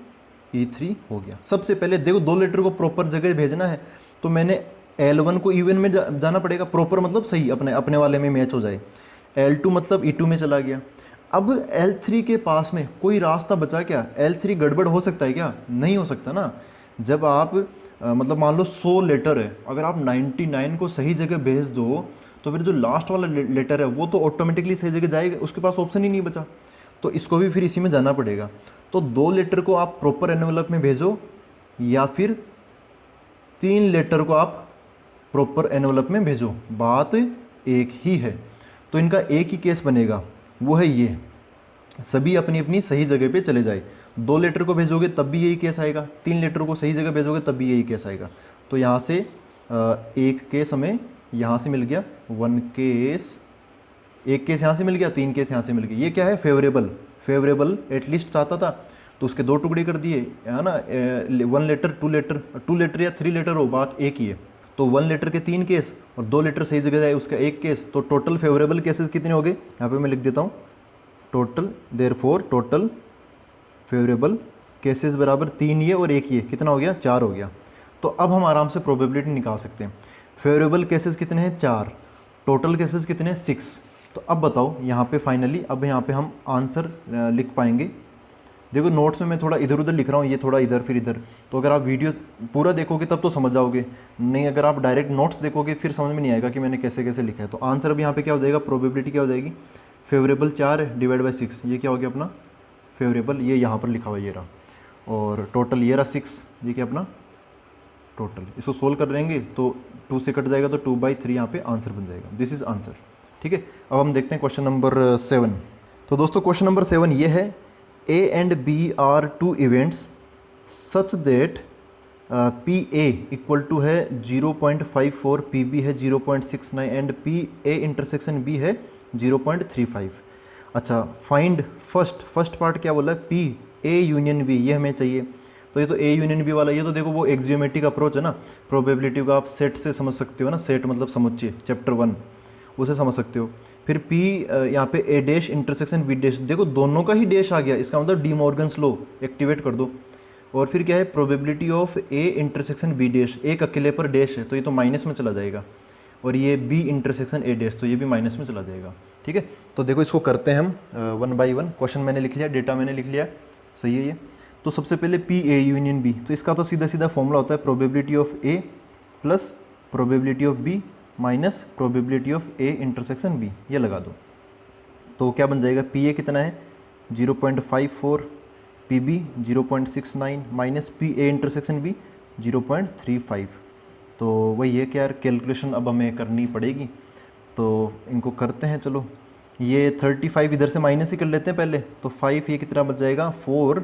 E3 हो गया। सबसे पहले देखो 2 लेटर को प्रॉपर जगह भेजना है, तो मैंने L1 को E1 में जाना पड़ेगा, प्रॉपर मतलब सही अपने वाले में मैच हो जाए। L2 मतलब E2 में चला गया। अब L3 के पास में कोई रास्ता बचा क्या, L3 गड़बड़ हो सकता है क्या, नहीं हो सकता ना। जब आप मतलब मान लो 100 लेटर है, अगर आप 99 को सही जगह भेज दो तो फिर जो लास्ट वाला लेटर है वो तो ऑटोमेटिकली सही जगह जाएगा, उसके पास ऑप्शन ही नहीं बचा। तो इसको भी फिर इसी में जाना पड़ेगा। तो 2 लेटर को आप प्रॉपर एनवलप में भेजो, या फिर 3 लेटर को आप प्रॉपर एनवलप में भेजो, बात एक ही है। तो इनका एक ही केस बनेगा, वो है ये, सभी अपनी अपनी सही जगह पे चले जाए। 2 लेटर को भेजोगे तब भी यही केस आएगा, 3 लेटर को सही जगह भेजोगे तब भी यही केस आएगा। तो यहाँ से एक केस हमें यहाँ से मिल गया, 1 केस, एक केस यहाँ से मिल गया, 3 केस यहाँ से मिल गए। ये क्या है, फेवरेबल एटलीस्ट चाहता था तो उसके 2 टुकड़े कर दिए, है ना। 1 लेटर, 2 लेटर या 3 लेटर हो, बात एक ही है। तो 1 लेटर के 3 केस और 2 लेटर सही जगह जाए उसका 1 केस। तो टोटल फेवरेबल केसेस कितने हो गए, यहाँ पे मैं लिख देता हूँ total, therefore total favourable cases बराबर 3 ये और 1 ये, कितना हो गया, 4 हो गया। तो अब हम आराम से प्रोबेबिलिटी निकाल सकते हैं। फेवरेबल केसेस कितने हैं, 4, टोटल केसेस कितने हैं, 6। तो अब बताओ यहाँ पे फाइनली, अब यहाँ पे हम आंसर लिख पाएंगे। देखो नोट्स में मैं थोड़ा इधर उधर लिख रहा हूँ, ये थोड़ा इधर फिर इधर। तो अगर आप वीडियो पूरा देखोगे तब तो समझ जाओगे, नहीं अगर आप डायरेक्ट नोट्स देखोगे फिर समझ में नहीं आएगा कि मैंने कैसे कैसे लिखा है। तो आंसर अब यहाँ पे क्या हो जाएगा, प्रोबेबिलिटी क्या हो जाएगी, फेवरेबल 4 डिवाइड बाई 6, ये क्या हो गया अपना फेवरेबल, ये यहाँ पर लिखा हुआ ये रहा, और टोटल ये रहा 6, ये क्या अपना टोटल। इसको सोल्व कर देंगे तो 2 से कट जाएगा, तो 2/3 यहाँ पे आंसर बन जाएगा। This is answer. ठीक है, अब हम देखते हैं क्वेश्चन नंबर 7। तो दोस्तों क्वेश्चन नंबर 7 ये है, A and B are 2 events such that PA equal to है 0.54, PB है 0.69 एंड PA इंटरसेक्शन B है 0.35। अच्छा, फाइंड फर्स्ट पार्ट क्या बोला है, P ए यूनियन बी ये हमें चाहिए। तो ये तो ए यूनियन बी वाला, ये तो देखो वो एक्जियोमेट्रिक अप्रोच है ना, प्रोबेबिलिटी का आप सेट से समझ सकते हो ना, सेट मतलब समुच्चय चैप्टर 1 उसे समझ सकते हो। फिर पी यहाँ पे ए डैश इंटरसेक्शन बी डैश, देखो दोनों का ही डैश आ गया, इसका मतलब डी मॉर्गन्स लॉ एक्टिवेट कर दो। और फिर क्या है, probability of A intersection B dash, एक अकेले पर डैश है तो ये तो माइनस में चला जाएगा, और ये बी इंटरसेक्शन ए डैश तो ये भी माइनस में चला जाएगा। ठीक है, तो देखो इसको करते हैं हम 1 बाई 1। क्वेश्चन मैंने लिख लिया, डेटा मैंने लिख लिया, सही है ये। तो सबसे पहले पी ए यूनियन बी, तो इसका तो सीधा सीधा फॉर्मूला होता है probability of A plus probability of B minus probability of A intersection B, ये लगा दो। तो क्या बन जाएगा, पी ए कितना है 0.54, P B 0.69 minus P A intersection B 0.35। तो वही है कि यार कैलकुलेशन अब हमें करनी पड़ेगी, तो इनको करते हैं। चलो ये 35 इधर से माइनस ही कर लेते हैं पहले, तो 5 ये कितना बच जाएगा 4,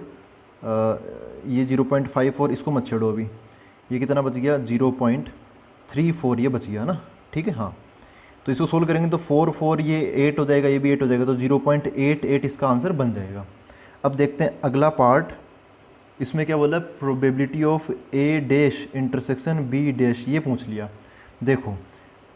ये 0.54 इसको मत छेड़ो अभी, ये कितना बच गया 0.34 ये बच गया ना। ठीक है, हाँ तो इसको सोल्व करेंगे तो 4 4 ये 8 हो जाएगा, ये भी 8 हो जाएगा, तो 0.88 इसका आंसर बन जाएगा। अब देखते हैं अगला पार्ट, इसमें क्या बोला, probability of A dash intersection B dash, ये पूछ लिया। देखो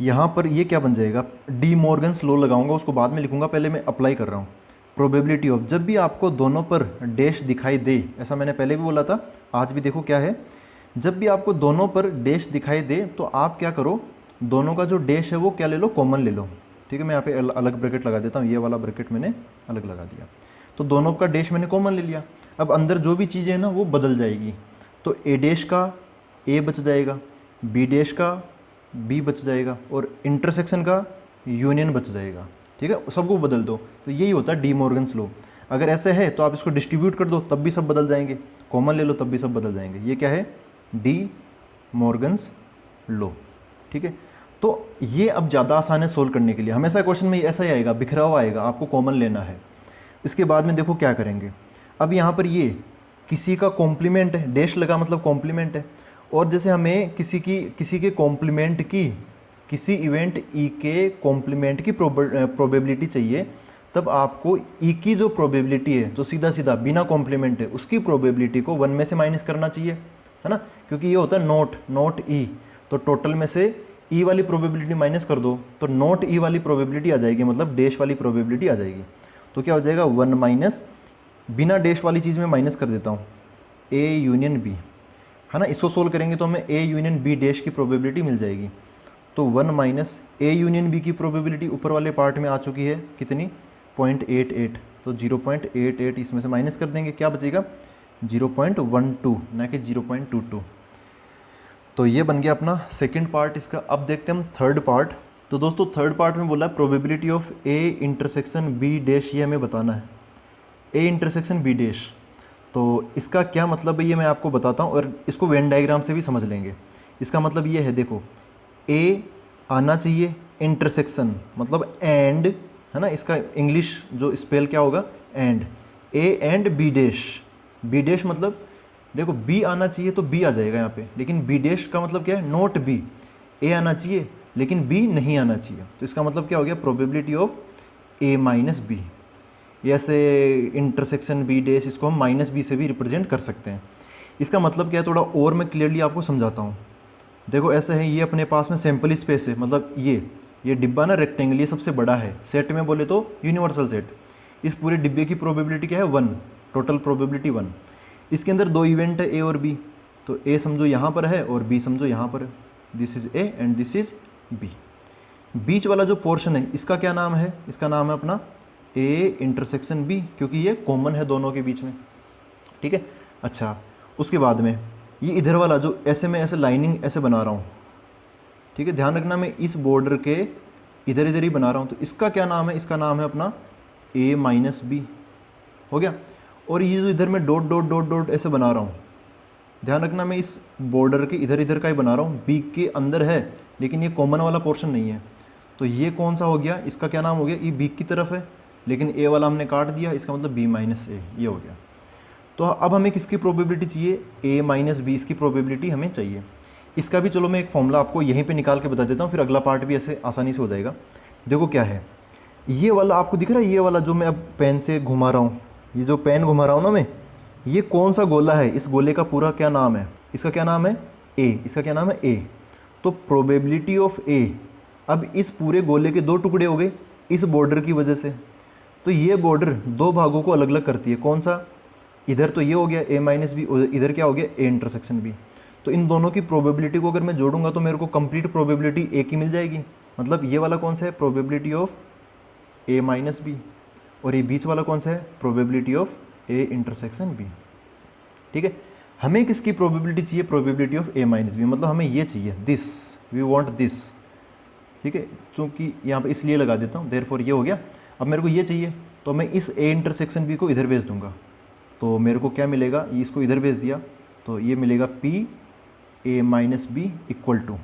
यहाँ पर ये क्या बन जाएगा, डी मॉर्गन्स लॉ लगाऊंगा, उसको बाद में लिखूंगा, पहले मैं अप्लाई कर रहा हूँ। प्रोबेबिलिटी ऑफ, जब भी आपको दोनों पर डैश दिखाई दे, ऐसा मैंने पहले भी बोला था, आज भी देखो क्या है, जब भी आपको दोनों पर डैश दिखाई दे तो आप क्या करो, दोनों का जो डैश है वो क्या ले लो, कॉमन ले लो। ठीक है, मैं यहाँ पे अलग ब्रैकेट लगा देता हूँ, ये वाला ब्रैकेट मैंने अलग लगा दिया, तो दोनों का डैश मैंने कॉमन ले लिया। अब अंदर जो भी चीज़ें हैं ना वो बदल जाएगी, तो ए डैश का ए बच जाएगा, बी डैश का बी बच जाएगा, और इंटरसेक्शन का यूनियन बच जाएगा। ठीक है, सबको बदल दो, तो यही होता है डी मॉर्गन्स लॉ। अगर ऐसे है तो आप इसको डिस्ट्रीब्यूट कर दो तब भी सब बदल जाएंगे, कॉमन ले लो तब भी सब बदल जाएंगे। ये क्या है, डी मॉर्गन्स लॉ। ठीक है, तो ये अब ज़्यादा आसान है सोल्व करने के लिए, हमेशा क्वेश्चन में ऐसा ही आएगा, बिखरा हुआ आएगा, आपको कॉमन लेना है। इसके बाद में देखो क्या करेंगे, अब यहाँ पर ये किसी का कॉम्प्लीमेंट है, डैश लगा मतलब कॉम्प्लीमेंट है, और जैसे हमें किसी के कॉम्प्लीमेंट की, किसी इवेंट ई के कॉम्प्लीमेंट की प्रोबेबिलिटी चाहिए, तब आपको ई की जो प्रोबेबिलिटी है, जो सीधा सीधा बिना कॉम्प्लीमेंट है, उसकी प्रोबेबिलिटी को 1 में से माइनस करना चाहिए, है ना, क्योंकि ये होता है नॉट ई, तो टोटल में से ई वाली प्रोबेबिलिटी माइनस कर दो तो नॉट ई वाली प्रोबेबिलिटी आ जाएगी, मतलब डैश वाली प्रोबेबिलिटी आ जाएगी। तो क्या हो जाएगा 1 माइनस, बिना डैश वाली चीज़ में माइनस कर देता हूँ, ए यूनियन बी, है ना, इसको सोल्व करेंगे तो हमें ए यूनियन बी डैश की प्रोबेबिलिटी मिल जाएगी। तो 1 माइनस ए यूनियन बी की प्रोबेबिलिटी ऊपर वाले पार्ट में आ चुकी है, कितनी 0.88, तो 0.88 इसमें से माइनस कर देंगे, क्या बचेगा 0.12 ना कि 0.22। तो ये बन गया अपना सेकंड पार्ट इसका। अब देखते हैं हम थर्ड पार्ट। तो दोस्तों थर्ड पार्ट में बोला probability of A intersection B dash, ये हमें बताना है, ए इंटरसेक्शन बी डैश। तो इसका क्या मतलब है ये मैं आपको बताता हूँ, और इसको वेन डायग्राम से भी समझ लेंगे। इसका मतलब ये है, देखो ए आना चाहिए, इंटरसेक्शन मतलब एंड, है ना, इसका इंग्लिश जो स्पेल क्या होगा, and, A and B dash. B dash मतलब देखो बी आना चाहिए तो बी आ जाएगा यहाँ पे, लेकिन बी डैश का मतलब क्या है, नॉट बी। ए आना चाहिए लेकिन बी नहीं आना चाहिए, तो इसका मतलब क्या हो गया, probability of A minus B. ऐसे इंटरसेक्शन बी डैश, इसको हम माइनस बी से भी रिप्रेजेंट कर सकते हैं। इसका मतलब क्या है, थोड़ा और मैं क्लियरली आपको समझाता हूँ। देखो ऐसा है, ये अपने पास में सैम्पल स्पेस है, मतलब ये डिब्बा ना रेक्टेंगल, ये सबसे बड़ा है सेट में बोले तो यूनिवर्सल सेट। इस पूरे डिब्बे की प्रोबेबिलिटी क्या है 1, टोटल प्रोबेबिलिटी 1। इसके अंदर 2 इवेंट है ए और बी, तो ए समझो यहाँ पर है और बी समझो यहाँ पर है, this is A and this is B. बीच वाला जो पोर्शन है इसका क्या नाम है, इसका नाम है अपना ए इंटरसेक्शन बी, क्योंकि ये कॉमन है दोनों के बीच में। ठीक है, अच्छा उसके बाद में ये इधर वाला जो ऐसे में ऐसे लाइनिंग ऐसे बना रहा हूँ, ठीक है, ध्यान रखना मैं इस बॉर्डर के इधर इधर ही बना रहा हूँ, तो इसका क्या नाम है, इसका नाम है अपना ए माइनस बी, हो गया। और ये जो इधर मैं डॉट डॉट डॉट डॉट ऐसे बना रहा हूँ, ध्यान रखना मैं इस बॉर्डर के इधर इधर का ही बना रहा हूँ, बी के अंदर है लेकिन ये कॉमन वाला पोर्शन नहीं है, तो ये कौन सा हो गया, इसका क्या नाम हो गया, ये बी की तरफ है लेकिन ए वाला हमने काट दिया, इसका मतलब बी माइनस ए, ये हो गया। तो अब हमें किसकी प्रोबेबिलिटी चाहिए, ए माइनस बी, इसकी प्रोबेबिलिटी हमें चाहिए। इसका भी चलो मैं एक फॉर्मूला आपको यहीं पे निकाल के बता देता हूँ, फिर अगला पार्ट भी ऐसे आसानी से हो जाएगा। देखो क्या है, ये वाला आपको दिख रहा है, ये वाला जो मैं अब पेन से घुमा रहा हूँ, ये जो पेन घुमा रहा हूँ ना मैं, ये कौन सा गोला है, इस गोले का पूरा क्या नाम है, इसका क्या नाम है ए, इसका क्या नाम है ए। तो प्रोबेबिलिटी ऑफ ए, अब इस पूरे गोले के दो टुकड़े हो गए इस बॉर्डर की वजह से, तो ये बॉर्डर दो भागों को अलग अलग करती है। कौन सा, इधर तो ये हो गया a माइनस बी, इधर क्या हो गया a इंटरसेक्शन बी। तो इन दोनों की प्रोबेबिलिटी को अगर मैं जोड़ूंगा तो मेरे को कंप्लीट प्रोबेबिलिटी a की मिल जाएगी। मतलब ये वाला कौन सा है, probability of a minus B, और ये बीच वाला कौन सा है, probability of a intersection b। ठीक है, हमें किसकी प्रोबेबिलिटी चाहिए, probability of a minus B, मतलब हमें ये चाहिए, दिस, वी वांट दिस। ठीक है, चूँकि यहाँ पे इसलिए लगा देता हूँ, देयरफॉर ये हो गया। अब मेरे को ये चाहिए तो मैं इस a इंटरसेक्शन b को इधर भेज दूंगा, तो मेरे को क्या मिलेगा, इसको इधर भेज दिया तो ये मिलेगा p a minus B equal to,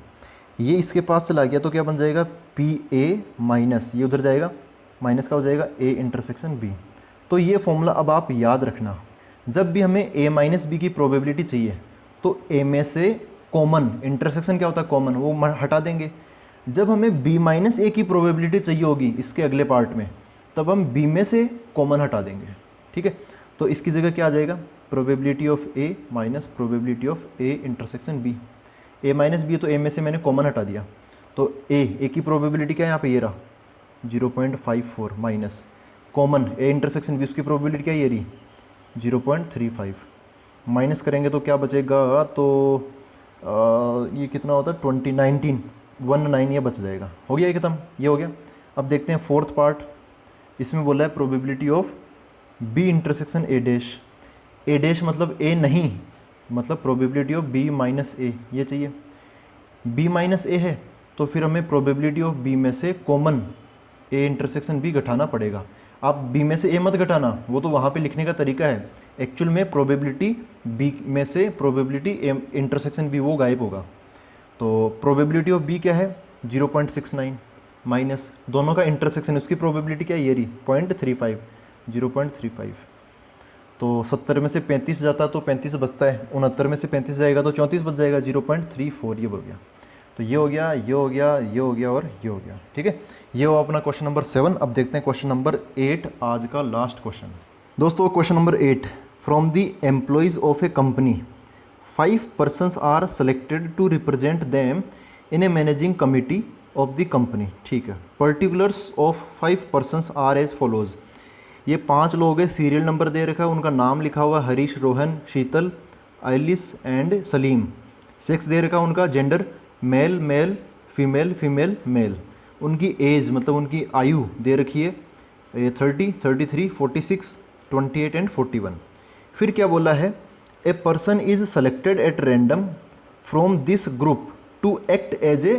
ये इसके पास चला गया तो क्या बन जाएगा p a माइनस, ये उधर जाएगा माइनस का हो जाएगा a इंटरसेक्शन b। तो ये फॉर्मूला अब आप याद रखना, जब भी हमें a माइनस बी की प्रोबेबिलिटी चाहिए तो a में से कॉमन, इंटरसेक्शन क्या होता है कॉमन, वो हटा देंगे। जब हमें b माइनस ए की प्रोबेबिलिटी चाहिए होगी इसके अगले पार्ट में, तब हम b में से कॉमन हटा देंगे। ठीक है, तो इसकी जगह क्या आ जाएगा, probability of a minus probability of a intersection b। a minus B है तो a में से मैंने कॉमन हटा दिया, तो a की प्रोबेबिलिटी क्या है यहाँ पे, ये रहा 0.54 minus common a intersection b, उसकी प्रोबेबिलिटी क्या है, ये रही 0.35। माइनस करेंगे तो क्या बचेगा, तो ये कितना होता है 19 ये बच जाएगा। हो गया ये खत्म, ये हो गया। अब देखते हैं फोर्थ पार्ट, इसमें बोला है probability of b intersection a dash. a dash मतलब a नहीं, मतलब probability of b minus a, ये चाहिए। b माइनस a है तो फिर हमें प्रोबेबिलिटी ऑफ b में से कॉमन a इंटरसेक्शन b घटाना पड़ेगा। आप b में से a मत घटाना, वो तो वहाँ पे लिखने का तरीका है, एक्चुअल में प्रोबेबिलिटी b में से प्रोबेबिलिटी a इंटरसेक्शन b वो गायब होगा। तो प्रोबेबिलिटी ऑफ b क्या है 0.69 माइनस दोनों का इंटरसेक्शन, उसकी प्रोबेबिलिटी क्या है, ये रही 0.35। तो 70 में से 35 जाता तो 35 बचता है, 69 में से 35 जाएगा तो 34 बच जाएगा, 0.34 ये हो गया। तो ये हो गया, ये हो गया, ये हो गया और ये हो गया। ठीक है, ये हो अपना क्वेश्चन नंबर 7। अब देखते हैं क्वेश्चन नंबर 8, आज का लास्ट क्वेश्चन। दोस्तों question number 8, from the employees of A company 5 persons are selected to represent them in a managing committee of the company। ठीक है, particulars of 5 persons are as follows। ये 5 लोग हैं, serial number दे रखा है, उनका नाम लिखा हुआ हरीश, रोहन, शीतल, आइलिस एंड सलीम। सेक्स दे रखा उनका, gender male male, female female male. उनकी एज मतलब उनकी आयु दे रखी है 30, 33, 46, 28 एंड 41। फिर क्या बोला है, a person is selected at random from this group to act as a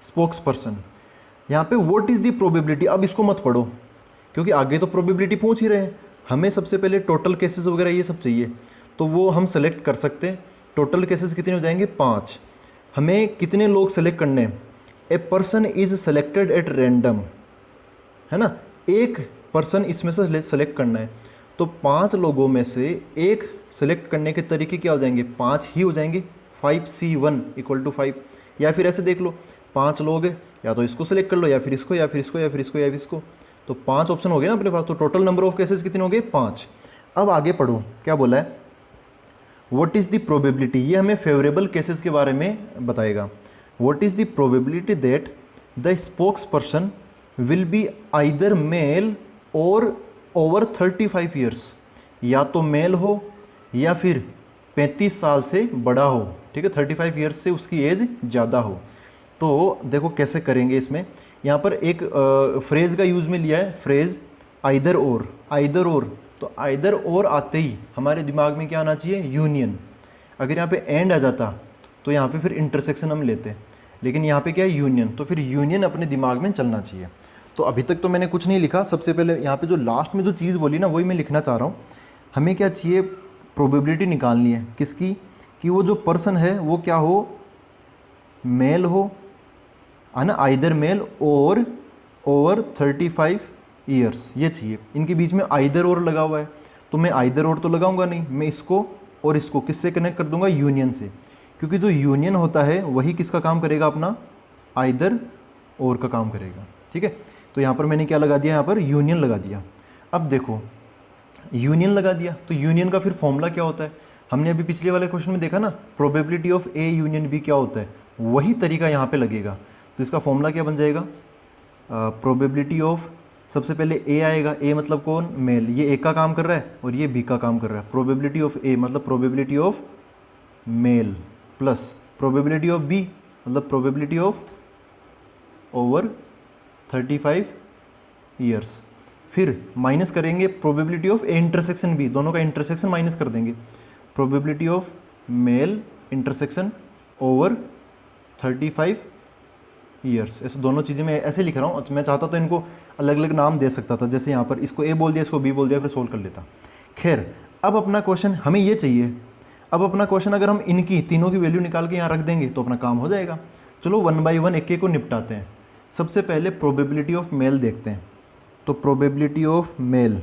spokes person. यहाँ पे व्हाट इज़ द प्रोबेबिलिटी, अब इसको मत पढ़ो क्योंकि आगे तो प्रोबेबिलिटी पूछ ही रहे हैं, हमें सबसे पहले टोटल केसेस वगैरह ये सब चाहिए, तो वो हम सेलेक्ट कर सकते हैं। टोटल केसेस कितने हो जाएंगे 5। हमें कितने लोग सेलेक्ट करने हैं, ए person is selected at random, है ना, एक पर्सन इसमें से सेलेक्ट करना है। तो 5 लोगों में से एक सेलेक्ट करने के तरीके क्या हो जाएंगे, 5 ही हो जाएंगे, 5C1 = 5। या फिर ऐसे देख लो, 5 लोग हैं, या तो इसको सेलेक्ट कर लो, या फिर इसको, या फिर इसको, या फिर इसको, या फिर इसको। तो 5 ऑप्शन हो गए ना अपने पास। तो टोटल नंबर ऑफ केसेस कितने हो गए 5। अब आगे पढ़ो, क्या बोला है, व्हाट इज़ द प्रोबेबिलिटी, ये हमें फेवरेबल केसेस के बारे में बताएगा। What is the probability that the spokes person will be either male or over 35 years, या तो मेल हो या फिर 35 साल से बड़ा हो। ठीक है, 35 ईयर्स से उसकी एज ज़्यादा हो। तो देखो कैसे करेंगे इसमें, यहाँ पर एक फ्रेज़ का यूज़ में लिया है, फ्रेज़ आइदर और। आइदर और, तो आइदर और आते ही हमारे दिमाग में क्या आना चाहिए, यूनियन। अगर यहाँ पे एंड आ जाता तो यहाँ पे फिर इंटरसेक्शन हम लेते, लेकिन यहाँ पे क्या है यूनियन, तो फिर यूनियन अपने दिमाग में चलना चाहिए। तो अभी तक तो मैंने कुछ नहीं लिखा, सबसे पहले यहाँ पे जो लास्ट में जो चीज़ बोली ना वही मैं लिखना चाह रहा हूँ। हमें क्या चाहिए, प्रोबेबिलिटी निकालनी है किसकी, कि वो जो पर्सन है वो क्या हो, मेल हो, है ना, either male or over 35 years, ये चाहिए। इनके बीच में आइदर और लगा हुआ है, तो मैं आइदर और तो लगाऊंगा नहीं, मैं इसको और इसको किससे कनेक्ट कर दूंगा, यूनियन से, क्योंकि जो यूनियन होता है वही किसका काम करेगा, अपना आइदर और का काम करेगा। ठीक है, तो यहाँ पर मैंने क्या लगा दिया, यहाँ पर यूनियन लगा दिया। अब देखो यूनियन लगा दिया, तो यूनियन का फिर फॉर्मूला क्या होता है, हमने अभी पिछले वाले क्वेश्चन में देखा ना, probability of A union B क्या होता है, वही तरीका यहाँ पे लगेगा। तो इसका फॉर्मूला क्या बन जाएगा, प्रोबेबिलिटी ऑफ, सबसे पहले ए आएगा, ए मतलब कौन, मेल, ये ए का काम कर रहा है और ये बी का काम कर रहा है, प्रोबेबिलिटी ऑफ ए मतलब probability of male plus probability of B मतलब प्रोबेबिलिटी ऑफ ओवर 35 ईयर्स, फिर माइनस करेंगे probability of A intersection B, दोनों का इंटरसेक्शन माइनस कर देंगे, probability of male intersection over 35 years. ऐसे दोनों चीज़ें मैं ऐसे लिख रहा हूँ, मैं चाहता तो इनको अलग अलग नाम दे सकता था, जैसे यहाँ पर इसको ए बोल दिया, इसको बी बोल दिया, फिर सोल्व कर लेता। खैर अब अपना क्वेश्चन हमें ये चाहिए, अब अपना क्वेश्चन अगर हम इनकी तीनों की वैल्यू निकाल के यहाँ रख देंगे तो अपना काम हो जाएगा। चलो 1 बाई 1 एक एक को निपटाते हैं। सबसे पहले प्रोबेबिलिटी ऑफ मेल देखते हैं, तो प्रोबेबिलिटी ऑफ मेल,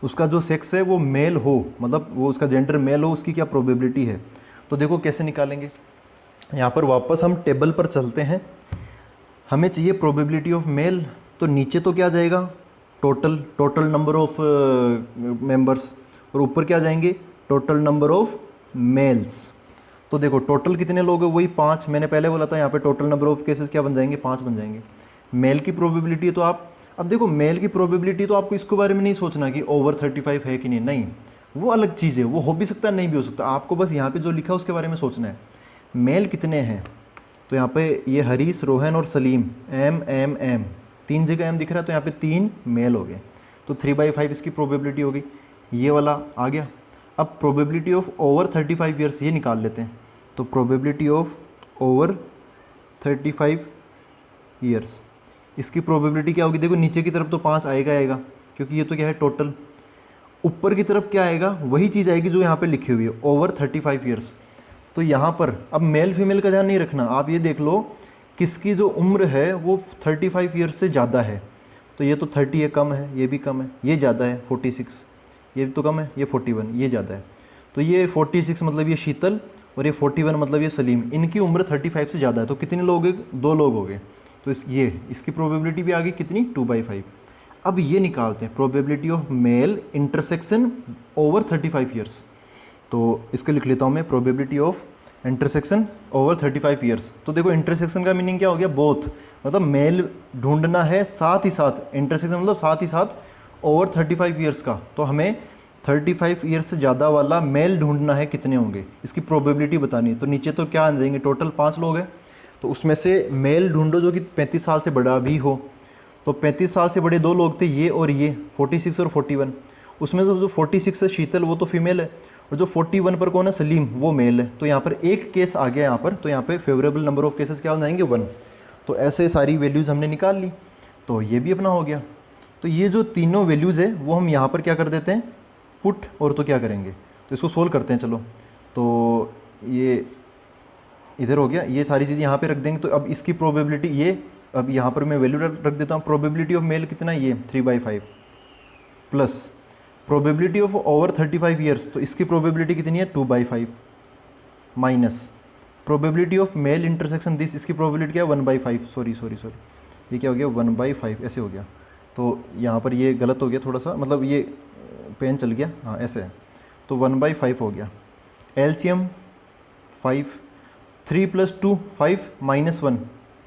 उसका जो सेक्स है वो मेल हो, मतलब वो उसका जेंडर मेल हो, उसकी क्या प्रोबेबिलिटी है। तो देखो कैसे निकालेंगे, यहाँ पर वापस हम टेबल पर चलते हैं, हमें चाहिए प्रोबेबिलिटी ऑफ मेल, तो नीचे तो क्या जाएगा, टोटल नंबर ऑफ मेंबर्स, और ऊपर क्या जाएंगे, टोटल नंबर ऑफ मेल्स। तो देखो टोटल कितने लोग हैं, वही 5, मैंने पहले बोला था, यहाँ पे टोटल नंबर ऑफ केसेस क्या बन जाएंगे, 5 बन जाएंगे। मेल की प्रोबेबिलिटी तो आप, अब देखो मेल की प्रोबेबिलिटी तो आपको इसके बारे में नहीं सोचना कि ओवर 35 है कि नहीं, वो अलग चीज़ है, वो हो भी सकता है नहीं भी हो सकता, आपको बस यहाँ पे जो लिखा है उसके बारे में सोचना है। मेल कितने हैं, तो यहाँ पे ये हरीश, रोहन और सलीम, एम 3 जगह एम दिख रहा है, तो यहाँ पे 3 मेल हो गए, तो 3/5 इसकी प्रोबेबिलिटी होगी, ये वाला आ गया। अब प्रोबेबिलिटी ऑफ ओवर 35 ईयर्स ये निकाल लेते हैं, तो प्रोबेबिलिटी ऑफ ओवर 35 ईयर्स, इसकी प्रोबेबिलिटी क्या होगी, देखो नीचे की तरफ तो 5 आएगा, क्योंकि ये तो क्या है टोटल, ऊपर की तरफ क्या आएगा, वही चीज़ आएगी जो यहाँ पे लिखी हुई है, ओवर 35 ईयर्स। तो यहाँ पर अब मेल फीमेल का ध्यान नहीं रखना, आप ये देख लो किसकी जो उम्र है वो 35 ईयर्स से ज़्यादा है, तो ये तो 30 है, कम है, ये भी कम है, ये ज़्यादा है 46, ये तो कम है, ये 41, ये ज़्यादा है, तो ये 46 मतलब ये शीतल, और ये 41 मतलब ये सलीम, इनकी उम्र 35 से ज़्यादा है, तो कितने लोग हैं, 2 लोग हो गए, तो इसकी प्रोबेबिलिटी भी आ गई कितनी, 2/5। अब ये निकालते हैं probability of male intersection over 35 years, तो इसको लिख लेता हूँ मैं, probability of intersection over 35 years. तो देखो इंटरसेक्शन का मीनिंग क्या हो गया, बोथ, मतलब मेल ढूंढना है, साथ ही साथ इंटरसेक्शन मतलब साथ ही साथ ओवर 35 ईयर्स का, तो हमें 35 ईयर्स से ज़्यादा वाला मेल ढूंढना है, कितने होंगे, इसकी प्रोबेबिलिटी बतानी है। तो नीचे तो क्या आ जाएंगे, टोटल 5 लोग हैं, तो उसमें से मेल ढूंढो जो कि 35 साल से बड़ा भी हो, तो 35 साल से बड़े 2 लोग थे, ये और ये 46 और 41, उसमें जो 46 है शीतल वो तो फीमेल है, और जो 41 पर कौन है, सलीम, वो मेल है। तो यहाँ पर एक केस आ गया यहाँ पर, तो यहाँ पे फेवरेबल नंबर ऑफ केसेस क्या हो जाएंगे, 1। तो ऐसे सारी वैल्यूज़ हमने निकाल ली, तो ये भी अपना हो गया। तो ये जो तीनों वैल्यूज़ है वो हम यहाँ पर क्या कर देते हैं, पुट, और तो क्या करेंगे, तो इसको सोल्व करते हैं। चलो तो ये इधर हो गया, ये सारी चीज़ें यहाँ पे रख देंगे। तो अब इसकी प्रोबेबिलिटी ये, अब यहाँ पर मैं वैल्यू रख देता हूँ, प्रोबेबिलिटी ऑफ मेल कितना है, ये 3/5 plus probability of over 35 years, तो इसकी प्रोबेबिलिटी कितनी है, 2/5 minus probability of male intersection this, इसकी प्रोबेबिलिटी क्या है, 1/5, सॉरी ये क्या हो गया, 1/5 ऐसे हो गया। तो यहाँ पर ये गलत हो गया थोड़ा सा, मतलब ये पेन चल गया, हाँ ऐसे है, तो 1/5 हो गया। एलसीएम 5, 3 + 2 5 - 1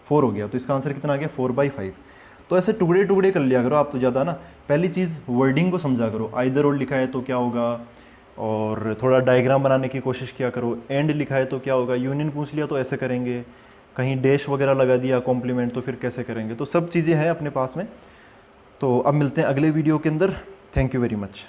4 हो गया, तो इसका आंसर कितना आ गया, 4/5। तो ऐसे टुकड़े टुकड़े कर लिया करो आप तो ज़्यादा ना, पहली चीज़ वर्डिंग को समझा करो, आइदर और लिखा है तो क्या होगा, और थोड़ा डायग्राम बनाने की कोशिश किया करो, एंड लिखा है तो क्या होगा, यूनियन पूछ लिया तो ऐसे करेंगे, कहीं डैश वगैरह लगा दिया कॉम्प्लीमेंट तो फिर कैसे करेंगे, तो सब चीज़ें हैं अपने पास में। तो अब मिलते हैं अगले वीडियो के अंदर, थैंक यू वेरी मच।